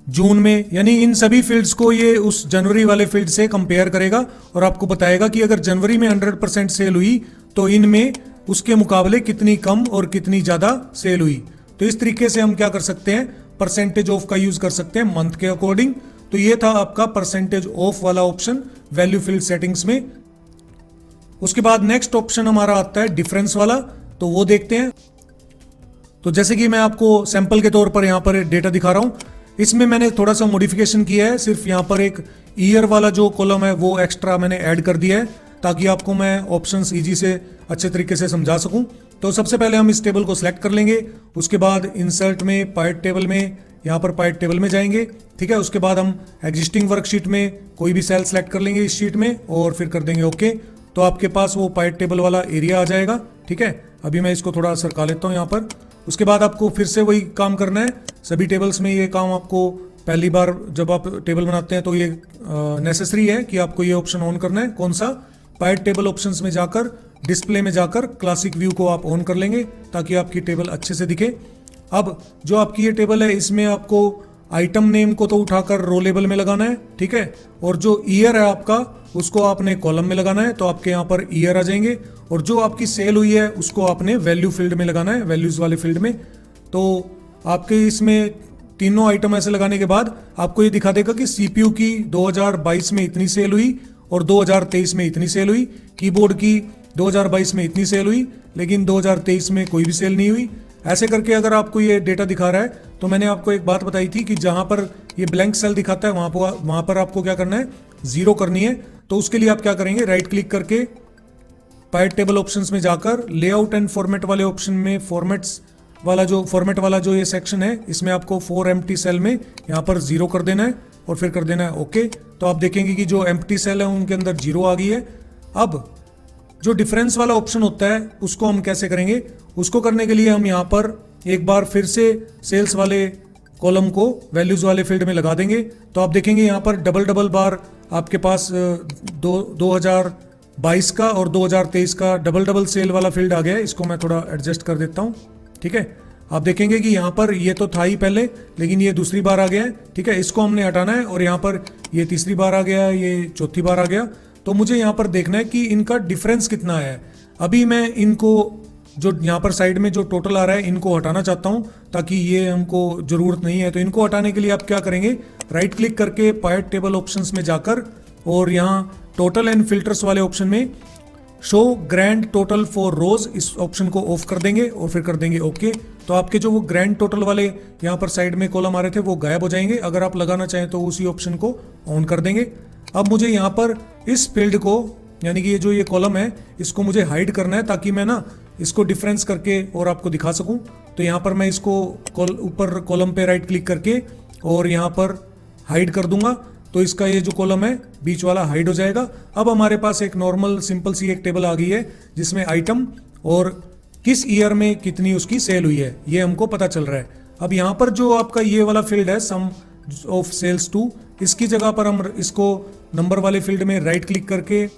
जून में, यानी इन सभी फील्ड्स को ये उस जनवरी वाले फील्ड से कंपेयर करेगा और आपको बताएगा कि अगर जनवरी में 100% सेल हुई तो इनमें उसके मुकाबले कितनी कम और कितनी ज़्यादा सेल हुई। तो इस तरीके से हम क्या कर सकते हैं, परसेंटेज ऑफ का यूज कर सकते हैं मंथ के अकॉर्डिंग। तो ये था आपका परसेंटेज ऑफ वाला ऑप्शन वैल्यू फील्ड सेटिंग्स में। उसके बाद नेक्स्ट ऑप्शन हमारा आता है डिफरेंस वाला, तो वो देखते हैं। तो जैसे कि मैं आपको सैंपल के तौर पर यहाँ पर डेटा दिखा रहा हूँ, इसमें मैंने थोड़ा सा मॉडिफिकेशन किया है। सिर्फ यहाँ पर एक ईयर वाला जो कॉलम है वो एक्स्ट्रा मैंने ऐड कर दिया है ताकि आपको मैं ऑप्शंस इजी से अच्छे तरीके से समझा सकूं। तो सबसे पहले हम इस टेबल को सिलेक्ट कर लेंगे, उसके बाद इंसर्ट में पार्ट टेबल में, यहाँ पर पार्ट टेबल में जाएंगे, ठीक है। उसके बाद हम एग्जिस्टिंग वर्कशीट में कोई भी सेल सेलेक्ट कर लेंगे इस शीट में और फिर कर देंगे ओके। तो आपके पास वो पार्ट टेबल वाला एरिया आ जाएगा, ठीक है। अभी मैं इसको थोड़ा सरका लेता हूँ यहाँ पर। उसके बाद आपको फिर से वही काम करना है सभी टेबल्स में। ये काम आपको पहली बार जब आप टेबल बनाते हैं तो ये नेसेसरी है कि आपको ये ऑप्शन ऑन करना है। कौन सा, पार्ट टेबल ऑप्शंस में जाकर डिस्प्ले में जाकर क्लासिक व्यू को आप ऑन कर लेंगे ताकि आपकी टेबल अच्छे से दिखे। अब जो आपकी ये टेबल है इसमें आपको आइटम नेम को तो उठाकर रो लेबल में लगाना है, ठीक है। और जो ईयर है आपका उसको आपने कॉलम में लगाना है, तो आपके यहाँ पर ईयर आ जाएंगे। और जो आपकी सेल हुई है उसको आपने वैल्यू फील्ड में लगाना है, वैल्यूज वाले फील्ड में। तो आपके इसमें तीनों आइटम ऐसे लगाने के बाद आपको ये दिखा देगा कि सीपीयू की 2022 में इतनी सेल हुई और 2023 में इतनी सेल हुई, कीबोर्ड की 2022 में इतनी सेल हुई लेकिन 2023 में कोई भी सेल नहीं हुई। ऐसे करके अगर आपको ये डेटा दिखा रहा है तो मैंने आपको एक बात बताई थी कि जहां पर ये ब्लैंक सेल दिखाता है वहां पर आपको क्या करना है, 0 करनी है। तो उसके लिए आप क्या करेंगे, राइट क्लिक करके पार्ट टेबल ऑप्शंस में जाकर लेआउट एंड फॉर्मेट वाले ऑप्शन में फॉर्मेट वाला जो ये सेक्शन है इसमें आपको 4 एम्प्टी सेल में यहाँ पर 0 कर देना है और फिर कर देना है ओके। तो आप देखेंगे कि जो एम्प्टी सेल है उनके अंदर 0 आ गई है। अब जो डिफरेंस वाला ऑप्शन होता है उसको हम कैसे करेंगे, उसको करने के लिए हम यहाँ पर एक बार फिर से सेल्स वाले कॉलम को वैल्यूज वाले फील्ड में लगा देंगे। तो आप देखेंगे यहाँ पर डबल बार आपके पास 2022 का और 2023 का डबल सेल वाला फील्ड आ गया है। इसको मैं थोड़ा एडजस्ट कर देता हूँ, ठीक है। आप देखेंगे कि यहाँ पर ये तो था ही पहले लेकिन ये दूसरी बार आ गया है, ठीक है। इसको हमने हटाना है और यहाँ पर ये तीसरी बार आ गया, ये चौथी बार आ गया। तो मुझे यहाँ पर देखना है कि इनका डिफरेंस कितना है। अभी मैं इनको जो यहाँ पर साइड में जो टोटल आ रहा है इनको हटाना चाहता हूँ ताकि ये हमको जरूरत नहीं है। तो इनको हटाने के लिए आप क्या करेंगे, राइट क्लिक करके पार्ट टेबल ऑप्शंस में जाकर और यहाँ टोटल एंड फिल्टर्स वाले ऑप्शन में शो ग्रैंड टोटल फॉर रोज, इस ऑप्शन को ऑफ कर देंगे और फिर कर देंगे ओके। तो आपके जो वो ग्रैंड टोटल वाले यहाँ पर साइड में कॉलम आ रहे थे वो गायब हो जाएंगे। अगर आप लगाना चाहें तो उसी ऑप्शन को ऑन कर देंगे। अब मुझे यहाँ पर इस फील्ड को यानी कि ये जो ये कॉलम है इसको मुझे हाइड करना है ताकि मैं ना इसको डिफरेंस करके और आपको दिखा सकूं। तो यहाँ पर मैं इसको ऊपर कॉलम पे राइट क्लिक करके और यहाँ पर हाइड कर दूंगा। तो इसका ये जो कॉलम है बीच वाला हाइड हो जाएगा। अब हमारे पास एक नॉर्मल सिंपल सी एक टेबल आ गई है जिसमें आइटम और किस ईयर में कितनी उसकी सेल हुई है ये हमको पता चल रहा है। अब यहाँ पर जो आपका ये वाला फील्ड है सम ऑफ सेल्स टू, इसकी जगह पर हम इसको नंबर वाले फील्ड में राइट क्लिक करके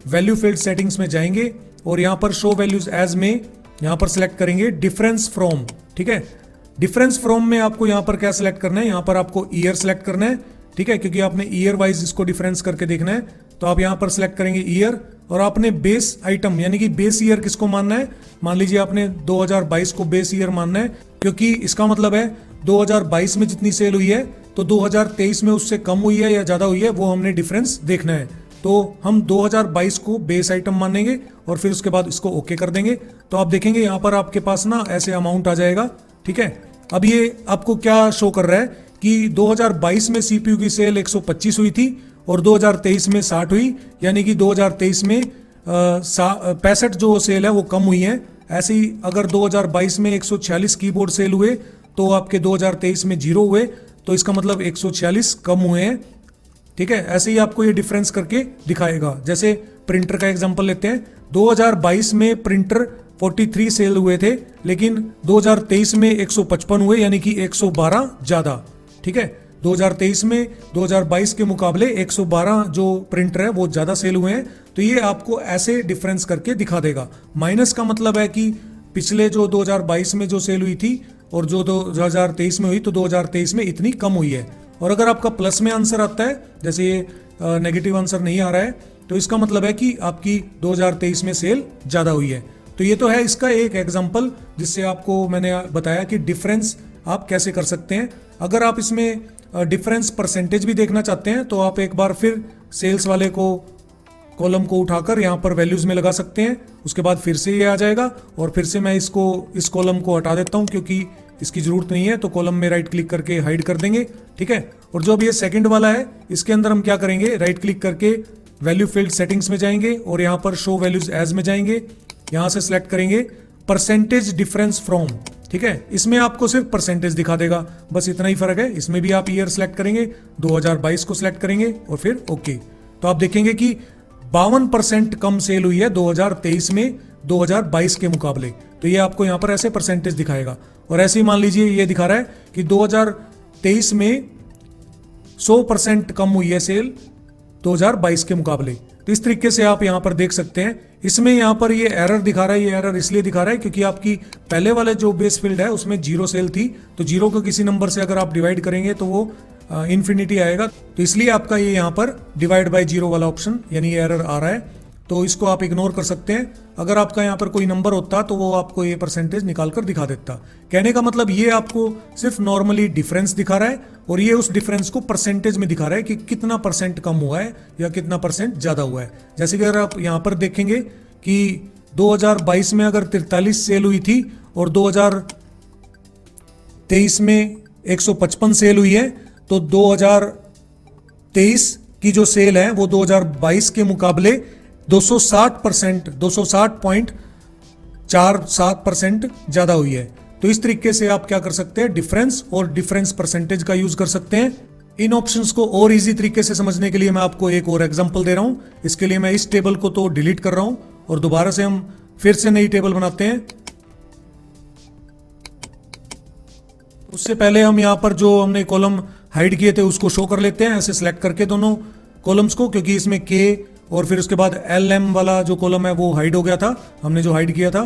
वैल्यू फील्ड सेटिंग्स में जाएंगे और यहाँ पर शो वैल्यूज एज में यहाँ पर सिलेक्ट करेंगे डिफरेंस फ्रॉम, ठीक है। डिफरेंस फ्रॉम में आपको यहाँ पर क्या सिलेक्ट करना है, यहाँ पर आपको ईयर सिलेक्ट करना है, ठीक है, क्योंकि आपने ईयर वाइज इसको डिफरेंस करके देखना है। तो आप यहाँ पर सिलेक्ट करेंगे ईयर और आपने बेस आइटम यानी कि बेस ईयर किसको मानना है, मान लीजिए आपने 2022 को बेस ईयर मानना है क्योंकि इसका मतलब है 2022 में जितनी सेल हुई है तो 2023 में उससे कम हुई है या ज्यादा हुई है, वो हमने डिफरेंस देखना है। तो हम 2022 को बेस आइटम मानेंगे और फिर उसके बाद इसको ओके कर देंगे। तो आप देखेंगे यहाँ पर आपके पास ना ऐसे अमाउंट आ जाएगा, ठीक है। अब ये आपको क्या शो कर रहा है कि 2022 में सीपीयू की सेल 125 हुई थी और 2023 में 60 हुई, यानी कि 2023 में 65 जो सेल है वो कम हुई है। ऐसे ही अगर 2022 में 146 कीबोर्ड सेल हुए तो आपके 2023 में 0 हुए, तो इसका मतलब 146 कम हुए हैं। ठीक है, ऐसे ही आपको ये डिफरेंस करके दिखाएगा। जैसे प्रिंटर का एग्जांपल लेते हैं, 2022 में प्रिंटर 43 सेल हुए थे, लेकिन 2023 में 155 हुए, यानी कि 112 ज्यादा। ठीक है, 2023 में 2022 के मुकाबले 112 जो प्रिंटर है वो ज्यादा सेल हुए हैं। तो ये आपको ऐसे डिफरेंस करके दिखा देगा। माइनस का मतलब है कि पिछले जो 2022 में जो सेल हुई थी और जो 2023 में हुई, तो 2023 में इतनी कम हुई है। और अगर आपका प्लस में आंसर आता है, जैसे ये नेगेटिव आंसर नहीं आ रहा है, तो इसका मतलब है कि आपकी 2023 में सेल ज़्यादा हुई है। तो ये तो है इसका एक एग्जांपल जिससे आपको मैंने बताया कि डिफरेंस आप कैसे कर सकते हैं। अगर आप इसमें डिफरेंस परसेंटेज भी देखना चाहते हैं तो आप एक बार फिर सेल्स वाले को कॉलम को उठाकर यहाँ पर वैल्यूज में लगा सकते हैं। उसके बाद फिर से ये आ जाएगा और फिर से मैं इस कॉलम को हटा देता हूँ क्योंकि इसकी जरूरत नहीं है, तो कॉलम में राइट क्लिक करके हाइड कर देंगे। ठीक है, और जो अब ये सेकंड वाला है इसके अंदर हम क्या करेंगे, राइट क्लिक करके वैल्यू फील्ड सेटिंग्स में जाएंगे और यहाँ पर शो वैल्यूज एज में जाएंगे। यहाँ से सिलेक्ट करेंगे परसेंटेज डिफरेंस फ्रॉम। ठीक है, इसमें आपको सिर्फ परसेंटेज दिखा देगा, बस इतना ही फर्क है। इसमें भी आप ईयर सेलेक्ट करेंगे, 2022 को सिलेक्ट करेंगे और फिर ओके। तो आप देखेंगे कि 52% कम सेल हुई है 2023 में 2022 के मुकाबले। तो ये आपको यहाँ पर ऐसे परसेंटेज दिखाएगा। और ऐसे ही मान लीजिए ये दिखा रहा है कि 2023 में 100% कम हुई है सेल 2022 के मुकाबले। तो इस तरीके से आप यहाँ पर देख सकते हैं। इसमें यहाँ पर ये एरर दिखा रहा है, ये एरर इसलिए दिखा रहा है क्योंकि आपकी पहले वाले जो बेस फील्ड है उसमें 0 सेल थी, तो 0 को किसी नंबर से अगर आप डिवाइड करेंगे तो वो इन्फिनिटी आएगा, तो इसलिए आपका ये यहाँ पर डिवाइड बाय 0 वाला ऑप्शन यानी ये एरर आ रहा है। तो इसको आप इग्नोर कर सकते हैं। अगर आपका यहाँ पर कोई नंबर होता तो वो आपको ये परसेंटेज निकाल कर दिखा देता। कहने का मतलब ये आपको सिर्फ नॉर्मली डिफरेंस दिखा रहा है और ये उस डिफरेंस को परसेंटेज में दिखा रहा है कि कितना परसेंट कम हुआ है या कितना परसेंट ज़्यादा हुआ है। जैसे कि अगर आप यहाँ पर देखेंगे कि 2022 में अगर 43 सेल हुई थी और 2023 में 155 सेल हुई है, तो 2023 की जो सेल है वो 2022 के मुकाबले 260.47% ज्यादा हुई है। तो इस तरीके से आप क्या कर सकते हैं, डिफरेंस और डिफरेंस परसेंटेज का यूज कर सकते हैं। इन ऑप्शंस को और इजी तरीके से समझने के लिए मैं आपको एक और एग्जांपल दे रहा हूं। इसके लिए मैं इस टेबल को तो डिलीट कर रहा हूं और दोबारा से हम फिर से नई टेबल बनाते हैं। उससे पहले हम यहां पर जो हमने कॉलम हाइड किए थे उसको शो कर लेते हैं, ऐसे सिलेक्ट करके दोनों कॉलम्स को, क्योंकि इसमें के और फिर उसके बाद LM वाला जो कॉलम है वो हाइड हो गया था, हमने जो हाइड किया था।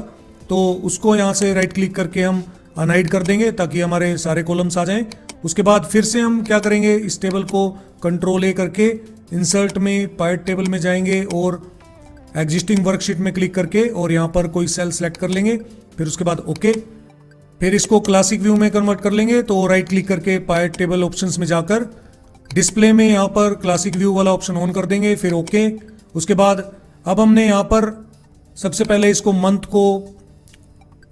तो उसको यहाँ से राइट क्लिक करके हम अनहाइड कर देंगे ताकि हमारे सारे कॉलम्स आ जाएं। उसके बाद फिर से हम क्या करेंगे, इस टेबल को कंट्रोल A करके इंसर्ट में पार्ट टेबल में जाएंगे और एग्जिस्टिंग वर्कशीट में क्लिक करके और यहाँ पर कोई सेल सेलेक्ट कर लेंगे, फिर उसके बाद ओके। फिर इसको क्लासिक व्यू में कन्वर्ट कर लेंगे, तो राइट क्लिक करके पार्ट टेबल ऑप्शंस में जाकर डिस्प्ले में यहाँ पर क्लासिक व्यू वाला ऑप्शन ऑन कर देंगे, फिर ओके। उसके बाद अब हमने यहाँ पर सबसे पहले इसको मंथ को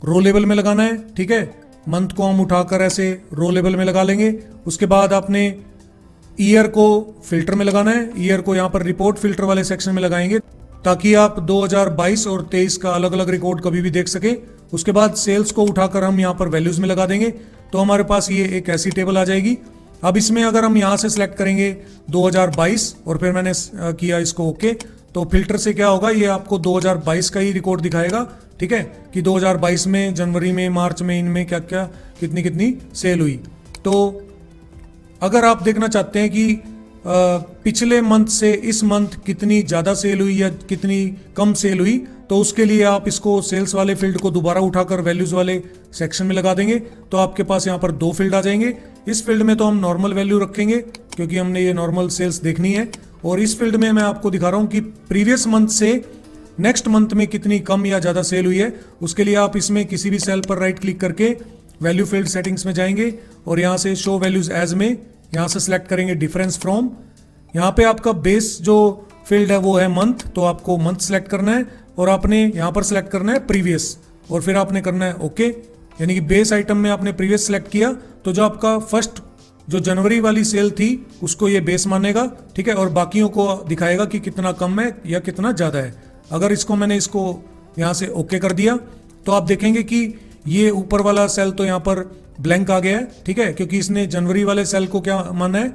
रो लेवल में लगाना है। ठीक है, मंथ को हम उठाकर ऐसे रो लेवल में लगा लेंगे। उसके बाद आपने ईयर को फिल्टर में लगाना है। ईयर को यहाँ पर रिपोर्ट फिल्टर वाले सेक्शन में लगाएंगे ताकि आप 2022 और 23 का अलग अलग रिकॉर्ड कभी भी देख सके। उसके बाद सेल्स को उठाकर हम यहाँ पर वैल्यूज में लगा देंगे, तो हमारे पास ये एक ऐसी टेबल आ जाएगी। अब इसमें अगर हम यहाँ से सिलेक्ट करेंगे 2022 और फिर मैंने किया इसको ओके, तो फिल्टर से क्या होगा, ये आपको 2022 का ही रिकॉर्ड दिखाएगा। ठीक है, कि 2022 में जनवरी में मार्च में इनमें क्या क्या कितनी कितनी सेल हुई। तो अगर आप देखना चाहते हैं कि पिछले मंथ से इस मंथ कितनी ज़्यादा सेल हुई या कितनी कम सेल हुई, तो उसके लिए आप इसको सेल्स वाले फील्ड को दोबारा उठाकर वैल्यूज वाले सेक्शन में लगा देंगे, तो आपके पास यहाँ पर 2 फील्ड आ जाएंगे। इस फील्ड में तो हम नॉर्मल वैल्यू रखेंगे क्योंकि हमने ये नॉर्मल सेल्स देखनी है, और इस फील्ड में मैं आपको दिखा रहा हूँ कि प्रीवियस मंथ से नेक्स्ट मंथ में कितनी कम या ज़्यादा सेल हुई है। उसके लिए आप इसमें किसी भी सेल पर राइट क्लिक करके वैल्यू फील्ड सेटिंग्स में जाएंगे और यहाँ से शो वैल्यूज एज में यहाँ से सिलेक्ट करेंगे डिफरेंस फ्रॉम। यहाँ पे आपका बेस जो फील्ड है वो है मंथ, तो आपको मंथ सेलेक्ट करना है और आपने यहाँ पर सिलेक्ट करना है प्रीवियस और फिर आपने करना है ओके। यानी कि बेस आइटम में आपने प्रीवियस सेलेक्ट किया तो जो आपका फर्स्ट जो जनवरी वाली सेल थी उसको ये बेस मानेगा, ठीक है, और बाकियों को दिखाएगा कि कितना कम है या कितना ज़्यादा है। अगर मैंने इसको यहाँ से ओके कर दिया तो आप देखेंगे कि ये ऊपर वाला सेल तो यहाँ पर ब्लैंक आ गया है, ठीक है, क्योंकि इसने जनवरी वाले सेल को क्या माना है,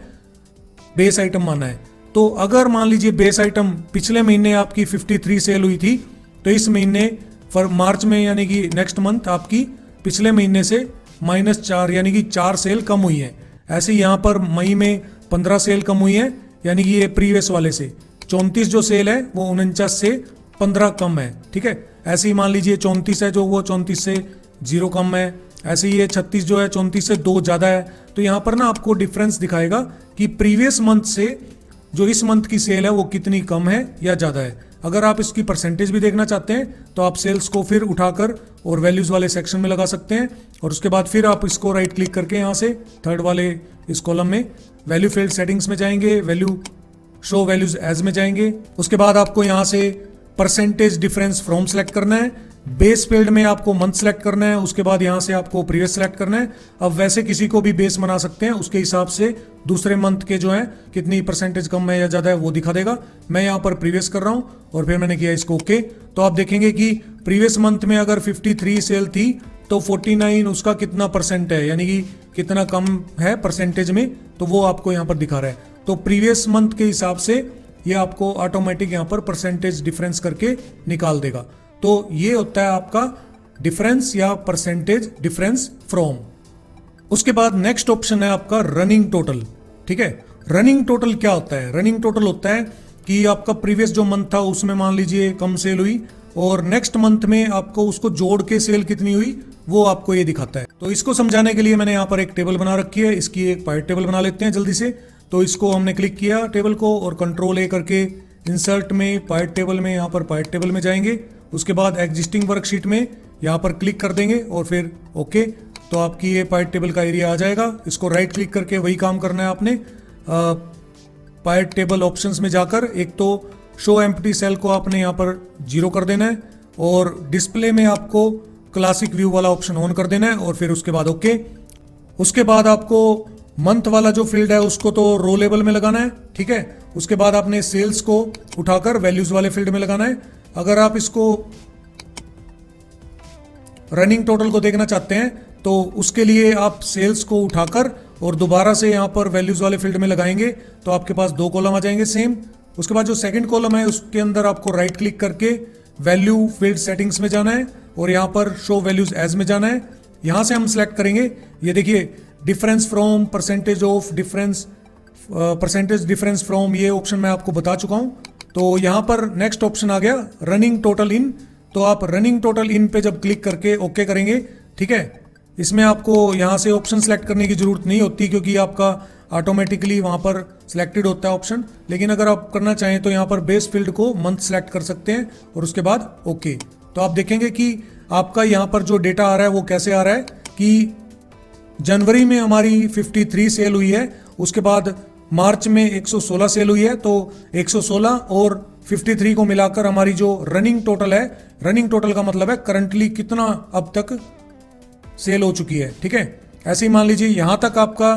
बेस आइटम माना है। तो अगर मान लीजिए बेस आइटम पिछले महीने आपकी 53 सेल हुई थी तो इस महीने मार्च में यानी कि नेक्स्ट मंथ आपकी पिछले महीने से -4 यानी कि 4 सेल कम हुई है। ऐसे यहाँ पर मई में 15 सेल कम हुई है, यानी कि ये प्रीवियस वाले से 34 जो सेल है वो 49 से 15 कम है, ठीक है। ऐसे ही मान लीजिए 34 है जो वो 34 से 0 कम है। ऐसे ही ये 36 जो है 34 से 2 ज़्यादा है। तो यहाँ पर ना आपको डिफरेंस दिखाएगा कि प्रीवियस मंथ से जो इस मंथ की सेल है वो कितनी कम है या ज़्यादा है। अगर आप इसकी परसेंटेज भी देखना चाहते हैं तो आप सेल्स को फिर उठाकर और वैल्यूज़ वाले सेक्शन में लगा सकते हैं, और उसके बाद फिर आप इसको राइट क्लिक करके यहाँ से थर्ड वाले इस कॉलम में वैल्यू फील्ड सेटिंग्स में जाएंगे, वैल्यू शो वैल्यूज एज में जाएंगे। उसके बाद आपको यहाँ से परसेंटेज डिफरेंस फ्रॉम सेलेक्ट करना है, बेस फील्ड में आपको मंथ सेलेक्ट करना है, उसके बाद यहाँ से आपको प्रीवियस सेलेक्ट करना है। अब वैसे किसी को भी बेस बना सकते हैं, उसके हिसाब से दूसरे मंथ के जो है कितनी परसेंटेज कम है या ज़्यादा है वो दिखा देगा। मैं यहाँ पर प्रीवियस कर रहा हूँ और फिर मैंने किया इसको ओके। तो आप देखेंगे कि प्रीवियस मंथ में अगर 53 सेल थी तो 49 उसका कितना परसेंट है, यानी कि कितना कम है परसेंटेज में, तो वो आपको यहाँ पर दिखा रहा है। तो प्रीवियस मंथ के हिसाब से ये आपको ऑटोमेटिक यहाँ पर परसेंटेज डिफरेंस करके निकाल देगा। तो ये होता है आपका डिफरेंस या परसेंटेज डिफरेंस फ्रॉम। उसके बाद नेक्स्ट ऑप्शन है आपका रनिंग टोटल, ठीक है। रनिंग टोटल क्या होता है? रनिंग टोटल होता है कि आपका प्रीवियस जो मंथ था उसमें मान लीजिए कम सेल हुई और नेक्स्ट मंथ में आपको उसको जोड़ के सेल कितनी हुई वो आपको ये दिखाता है। तो इसको समझाने के लिए मैंने यहाँ पर एक टेबल बना रखी है, इसकी एक पाइट टेबल बना लेते हैं जल्दी से। तो इसको हमने क्लिक किया टेबल को और कंट्रोल ए करके इंसर्ट में पाइट टेबल में यहाँ पर पाइट टेबल में जाएंगे। उसके बाद एग्जिस्टिंग वर्कशीट में यहाँ पर क्लिक कर देंगे और फिर ओके। तो आपकी ये पाइट टेबल का एरिया आ जाएगा। इसको राइट क्लिक करके वही काम करना है आपने। पाइट टेबल ऑप्शंस में जाकर एक तो शो एम्प्टी सेल को आपने यहाँ पर 0 कर देना है और डिस्प्ले में आपको क्लासिक व्यू वाला ऑप्शन ऑन कर देना है और फिर उसके बाद ओके। उसके बाद आपको मंथ वाला जो फील्ड है उसको तो रो लेवल में लगाना है, ठीक है। उसके बाद आपने सेल्स को उठाकर वैल्यूज वाले फील्ड में लगाना है। अगर आप इसको रनिंग टोटल को देखना चाहते हैं तो उसके लिए आप सेल्स को उठाकर और दोबारा से यहाँ पर वैल्यूज वाले फील्ड में लगाएंगे तो आपके पास 2 कॉलम आ जाएंगे सेम। उसके बाद जो सेकंड कॉलम है उसके अंदर आपको राइट क्लिक करके वैल्यू फील्ड सेटिंग्स में जाना है और यहाँ पर शो वैल्यूज एज में जाना है। यहाँ से हम सिलेक्ट करेंगे, ये देखिए difference from, percentage of difference, percentage difference from, ये ऑप्शन मैं आपको बता चुका हूँ। तो यहाँ पर नेक्स्ट ऑप्शन आ गया रनिंग टोटल इन। तो आप रनिंग टोटल इन पे जब क्लिक करके ओके करेंगे, ठीक है, इसमें आपको यहाँ से ऑप्शन सेलेक्ट करने की जरूरत नहीं होती क्योंकि आपका ऑटोमेटिकली वहाँ पर सिलेक्टेड होता है ऑप्शन। लेकिन अगर आप करना चाहें तो यहाँ पर बेस फील्ड को मंथ सेलेक्ट कर सकते हैं और उसके बाद ओके। तो आप देखेंगे कि आपका यहाँ पर जो डेटा आ रहा है वो कैसे आ रहा है कि जनवरी में हमारी 53 सेल हुई है, उसके बाद मार्च में 116 सेल हुई है। तो 116 और 53 को मिलाकर हमारी जो रनिंग टोटल है, रनिंग टोटल का मतलब है करंटली कितना अब तक सेल हो चुकी है, ठीक है। ऐसे ही मान लीजिए यहाँ तक आपका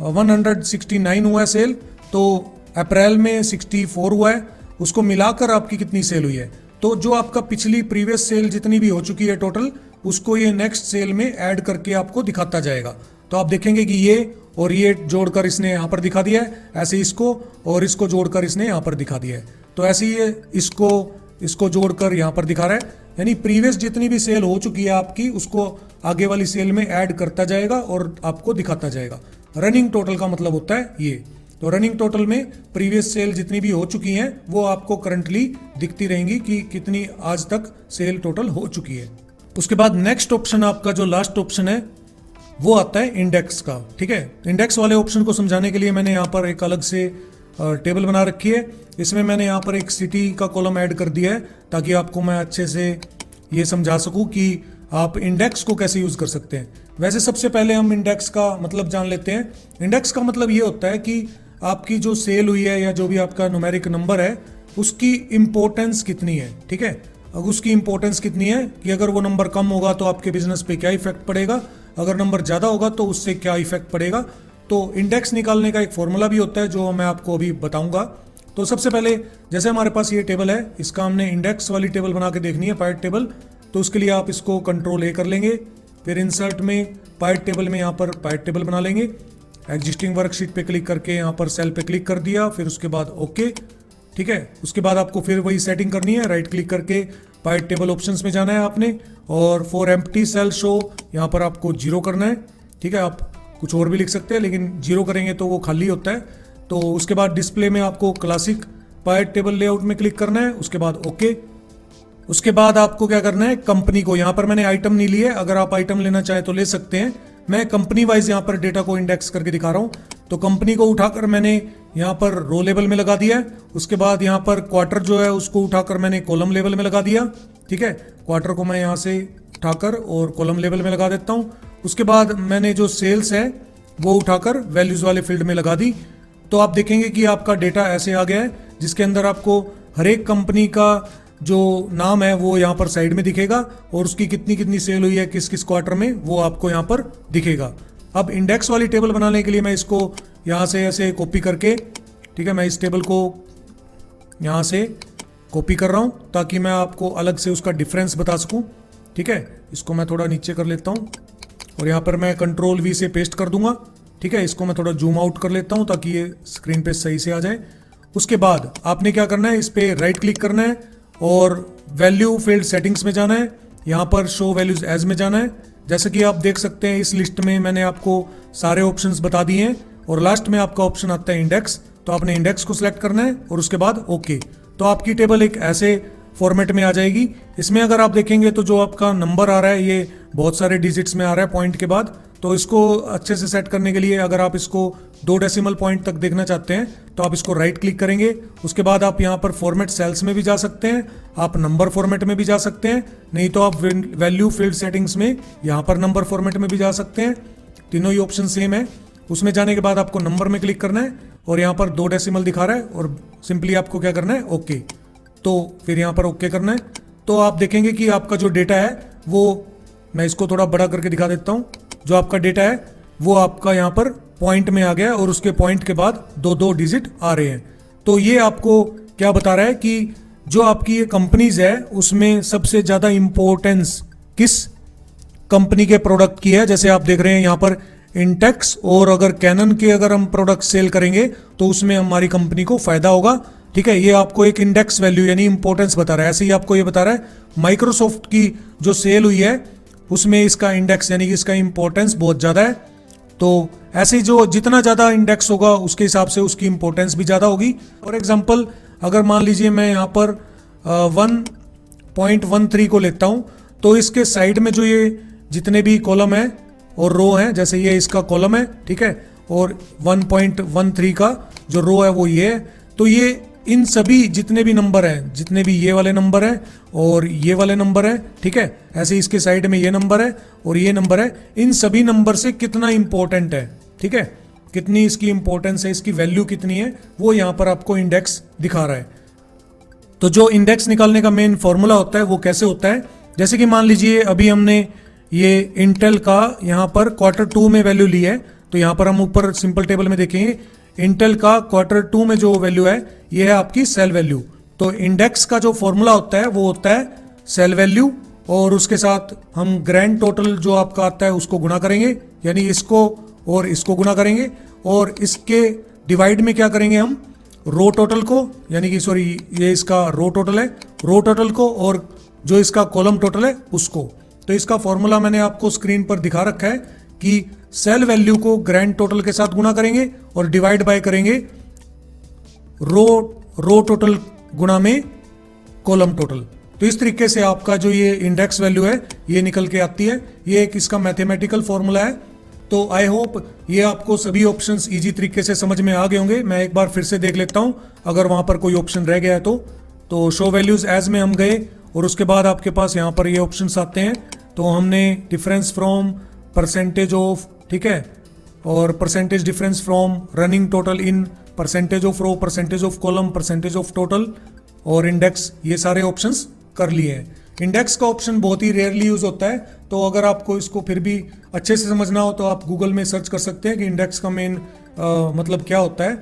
169 हुआ है सेल, तो अप्रैल में 64 हुआ है, उसको मिलाकर आपकी कितनी सेल हुई है। तो जो आपका पिछली प्रीवियस सेल जितनी भी हो चुकी है टोटल, उसको ये नेक्स्ट सेल में ऐड करके आपको दिखाता जाएगा। तो आप देखेंगे कि ये और ये जोड़कर इसने यहाँ पर दिखा दिया है, ऐसे इसको और इसको जोड़कर इसने यहाँ पर दिखा दिया है। तो ऐसे ही ये इसको जोड़कर यहाँ पर दिखा रहा है, यानी प्रीवियस जितनी भी सेल हो चुकी है आपकी उसको आगे वाली सेल में ऐड करता जाएगा और आपको दिखाता जाएगा। रनिंग टोटल का मतलब होता है ये। तो रनिंग टोटल में प्रीवियस सेल जितनी भी हो चुकी हैं वो आपको करंटली दिखती रहेंगी कि कितनी आज तक सेल टोटल हो चुकी है। उसके बाद नेक्स्ट ऑप्शन आपका जो लास्ट ऑप्शन है वो आता है इंडेक्स का, ठीक है। इंडेक्स वाले ऑप्शन को समझाने के लिए मैंने यहाँ पर एक अलग से टेबल बना रखी है। इसमें मैंने यहाँ पर एक सिटी का कॉलम ऐड कर दिया है ताकि आपको मैं अच्छे से ये समझा सकूँ कि आप इंडेक्स को कैसे यूज़ कर सकते हैं। वैसे सबसे पहले हम इंडेक्स का मतलब जान लेते हैं। इंडेक्स का मतलब ये होता है कि आपकी जो सेल हुई है या जो भी आपका न्यूमेरिक नंबर है उसकी इम्पोर्टेंस कितनी है, ठीक है। अब उसकी इंपॉर्टेंस कितनी है कि अगर वो नंबर कम होगा तो आपके बिजनेस पे क्या इफेक्ट पड़ेगा, अगर नंबर ज़्यादा होगा तो उससे क्या इफेक्ट पड़ेगा। तो इंडेक्स निकालने का एक फॉर्मूला भी होता है जो मैं आपको अभी बताऊंगा। तो सबसे पहले जैसे हमारे पास ये टेबल है, इसका हमने इंडेक्स वाली टेबल बना के देखनी है, पायट टेबल। तो उसके लिए आप इसको कंट्रोल ए कर लेंगे, फिर इंसर्ट में पायट टेबल में यहाँ पर पायट टेबल बना लेंगे। एग्जिस्टिंग वर्कशीट पे क्लिक करके यहाँ पर सेल पे क्लिक कर दिया, फिर उसके बाद ओके, ठीक है। उसके बाद आपको फिर वही सेटिंग करनी है, राइट क्लिक करके पायट टेबल ऑप्शंस में जाना है आपने, और फॉर एम्प्टी सेल शो यहाँ पर आपको 0 करना है, ठीक है। आप कुछ और भी लिख सकते हैं लेकिन 0 करेंगे तो वो खाली होता है। तो उसके बाद डिस्प्ले में आपको क्लासिक पायट टेबल लेआउट में क्लिक करना है, उसके बाद ओके। उसके बाद आपको क्या करना है, कंपनी को, यहाँ पर मैंने आइटम नहीं ली है, अगर आप आइटम लेना चाहें तो ले सकते हैं। मैं कंपनी वाइज यहाँ पर डेटा को इंडेक्स करके दिखा रहा हूँ। तो कंपनी को उठाकर मैंने यहाँ पर रो लेवल में लगा दिया है। उसके बाद यहाँ पर क्वार्टर जो है उसको उठाकर मैंने कॉलम लेवल में लगा दिया, ठीक है। क्वार्टर को मैं यहाँ से उठाकर और कॉलम लेवल में लगा देता हूँ। उसके बाद मैंने जो सेल्स है वो उठाकर वैल्यूज वाले फील्ड में लगा दी। तो आप देखेंगे कि आपका डेटा ऐसे आ गया है जिसके अंदर आपको हर एक कंपनी का जो नाम है वो यहाँ पर साइड में दिखेगा और उसकी कितनी कितनी सेल हुई है किस किस क्वार्टर में वो आपको यहाँ पर दिखेगा। अब इंडेक्स वाली टेबल बनाने के लिए मैं इसको यहाँ से ऐसे कॉपी करके, ठीक है, मैं इस टेबल को यहाँ से कॉपी कर रहा हूँ ताकि मैं आपको अलग से उसका डिफरेंस बता सकूँ, ठीक है। इसको मैं थोड़ा नीचे कर लेता हूँ और यहाँ पर मैं कंट्रोल वी से पेस्ट कर दूंगा, ठीक है। इसको मैं थोड़ा जूम आउट कर लेता हूँ ताकि ये स्क्रीन पे सही से आ जाए। उसके बाद आपने क्या करना है, इस पर राइट क्लिक करना है और वैल्यू फील्ड सेटिंग्स में जाना है, यहाँ पर शो वैल्यूज एज में जाना है। जैसे कि आप देख सकते हैं इस लिस्ट में मैंने आपको सारे ऑप्शंस बता दिए हैं और लास्ट में आपका ऑप्शन आता है इंडेक्स। तो आपने इंडेक्स को सिलेक्ट करना है और उसके बाद ओके। तो आपकी टेबल एक ऐसे फॉर्मेट में आ जाएगी। इसमें अगर आप देखेंगे तो जो आपका नंबर आ रहा है ये बहुत सारे डिजिट्स में आ रहा है पॉइंट के बाद। तो इसको अच्छे से सेट करने के लिए अगर आप इसको 2 डेसिमल पॉइंट तक देखना चाहते हैं तो आप इसको राइट क्लिक करेंगे। उसके बाद आप यहाँ पर फॉर्मेट सेल्स में भी जा सकते हैं, आप नंबर फॉर्मेट में भी जा सकते हैं, नहीं तो आप वैल्यू फील्ड सेटिंग्स में यहाँ पर नंबर फॉर्मेट में भी जा सकते हैं। तीनों ही ऑप्शन सेम है। उसमें जाने के बाद आपको नंबर में क्लिक करना है और यहाँ पर 2 डेसिमल दिखा रहा है और सिंपली आपको क्या करना है, ओके। तो फिर यहाँ पर ओके करना है। तो आप देखेंगे कि आपका जो डेटा है वो, मैं इसको थोड़ा बड़ा करके दिखा देता हूँ, जो आपका डेटा है वो आपका यहाँ पर पॉइंट में आ गया और उसके पॉइंट के बाद 2-2 डिजिट आ रहे हैं। तो ये आपको क्या बता रहा है कि जो आपकी ये कंपनीज है उसमें सबसे ज़्यादा इंपॉर्टेंस किस कंपनी के प्रोडक्ट की है। जैसे आप देख रहे हैं यहाँ पर इंटेक्स, और अगर कैनन के अगर हम प्रोडक्ट सेल करेंगे तो उसमें हमारी कंपनी को फायदा होगा, ठीक है। ये आपको एक इंडेक्स वैल्यू यानी इंपॉर्टेंस बता रहा है। ऐसे ही आपको ये बता रहा है माइक्रोसॉफ्ट की जो सेल हुई है उसमें इसका इंडेक्स यानी कि इसका इंपॉर्टेंस बहुत ज़्यादा है। तो ऐसे ही जो जितना ज़्यादा इंडेक्स होगा उसके हिसाब से उसकी इंपॉर्टेंस भी ज़्यादा होगी। फॉर एग्जांपल अगर मान लीजिए मैं यहाँ पर 1.13 को लेता हूँ तो इसके साइड में जो ये जितने भी कॉलम है और रो है, जैसे ये इसका कॉलम है, ठीक है, और 1.13 का जो रो है वो ये है। तो ये इन सभी जितने भी नंबर हैं, जितने भी ये वाले नंबर हैं और ये वाले नंबर हैं, ठीक है, ऐसे इसके साइड में ये नंबर है और ये नंबर है, इन सभी नंबर से कितना इंपॉर्टेंट है, ठीक है, कितनी इसकी इंपॉर्टेंस है, इसकी वैल्यू कितनी है, वो यहाँ पर आपको इंडेक्स दिखा रहा है। तो जो इंडेक्स निकालने का मेन फॉर्मूला होता है वो कैसे होता है, जैसे कि मान लीजिए अभी हमने ये इंटेल का यहाँ पर Q2 में वैल्यू ली है। तो यहाँ पर हम ऊपर सिंपल टेबल में देखेंगे इंटेल का Q2 में जो वैल्यू है ये है आपकी सेल वैल्यू। तो इंडेक्स का जो फॉर्मूला होता है वो होता है सेल वैल्यू और उसके साथ हम ग्रैंड टोटल जो आपका आता है उसको गुणा करेंगे, यानी इसको और इसको गुणा करेंगे और इसके डिवाइड में क्या करेंगे हम रो टोटल को, यानी कि सॉरी ये इसका रो टोटल है, रो टोटल को और जो इसका कॉलम टोटल है उसको। तो इसका फॉर्मूला मैंने आपको स्क्रीन पर दिखा रखा है कि सेल वैल्यू को ग्रैंड टोटल के साथ गुणा करेंगे और डिवाइड बाय करेंगे रो टोटल गुणा में कॉलम टोटल। तो इस तरीके से आपका जो ये इंडेक्स वैल्यू है ये निकल के आती है। ये एक इसका मैथमेटिकल फॉर्मूला है। तो आई होप ये आपको सभी ऑप्शंस इजी तरीके से समझ में आ गए होंगे। मैं एक बार फिर से देख लेता हूं अगर वहां पर कोई ऑप्शन रह गया है तो शो वैल्यूज एज में हम गए और उसके बाद आपके पास यहाँ पर ये ऑप्शंस आते हैं। तो हमने डिफरेंस फ्रॉम परसेंटेज ऑफ, ठीक है, और percentage difference from running total in percentage of row, percentage of column, percentage of total और इंडेक्स, ये सारे ऑप्शंस कर लिए हैं। इंडेक्स का ऑप्शन बहुत ही रेयरली यूज होता है, तो अगर आपको इसको फिर भी अच्छे से समझना हो तो आप गूगल में सर्च कर सकते हैं कि इंडेक्स का मेन मतलब क्या होता है।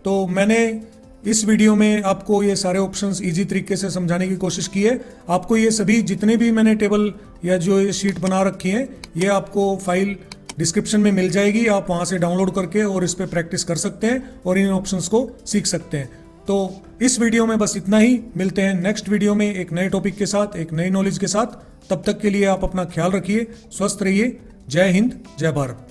तो मैंने इस वीडियो में आपको ये सारे ऑप्शंस इजी तरीके से समझाने की कोशिश की है। आपको ये सभी जितने भी मैंने टेबल या जो ये शीट बना रखी हैं, ये आपको फाइल डिस्क्रिप्शन में मिल जाएगी, आप वहाँ से डाउनलोड करके और इस पर प्रैक्टिस कर सकते हैं और इन ऑप्शंस को सीख सकते हैं। तो इस वीडियो में बस इतना ही। मिलते हैं नेक्स्ट वीडियो में एक नए टॉपिक के साथ, एक नई नॉलेज के साथ। तब तक के लिए आप अपना ख्याल रखिए, स्वस्थ रहिए। जय हिंद, जय भारत।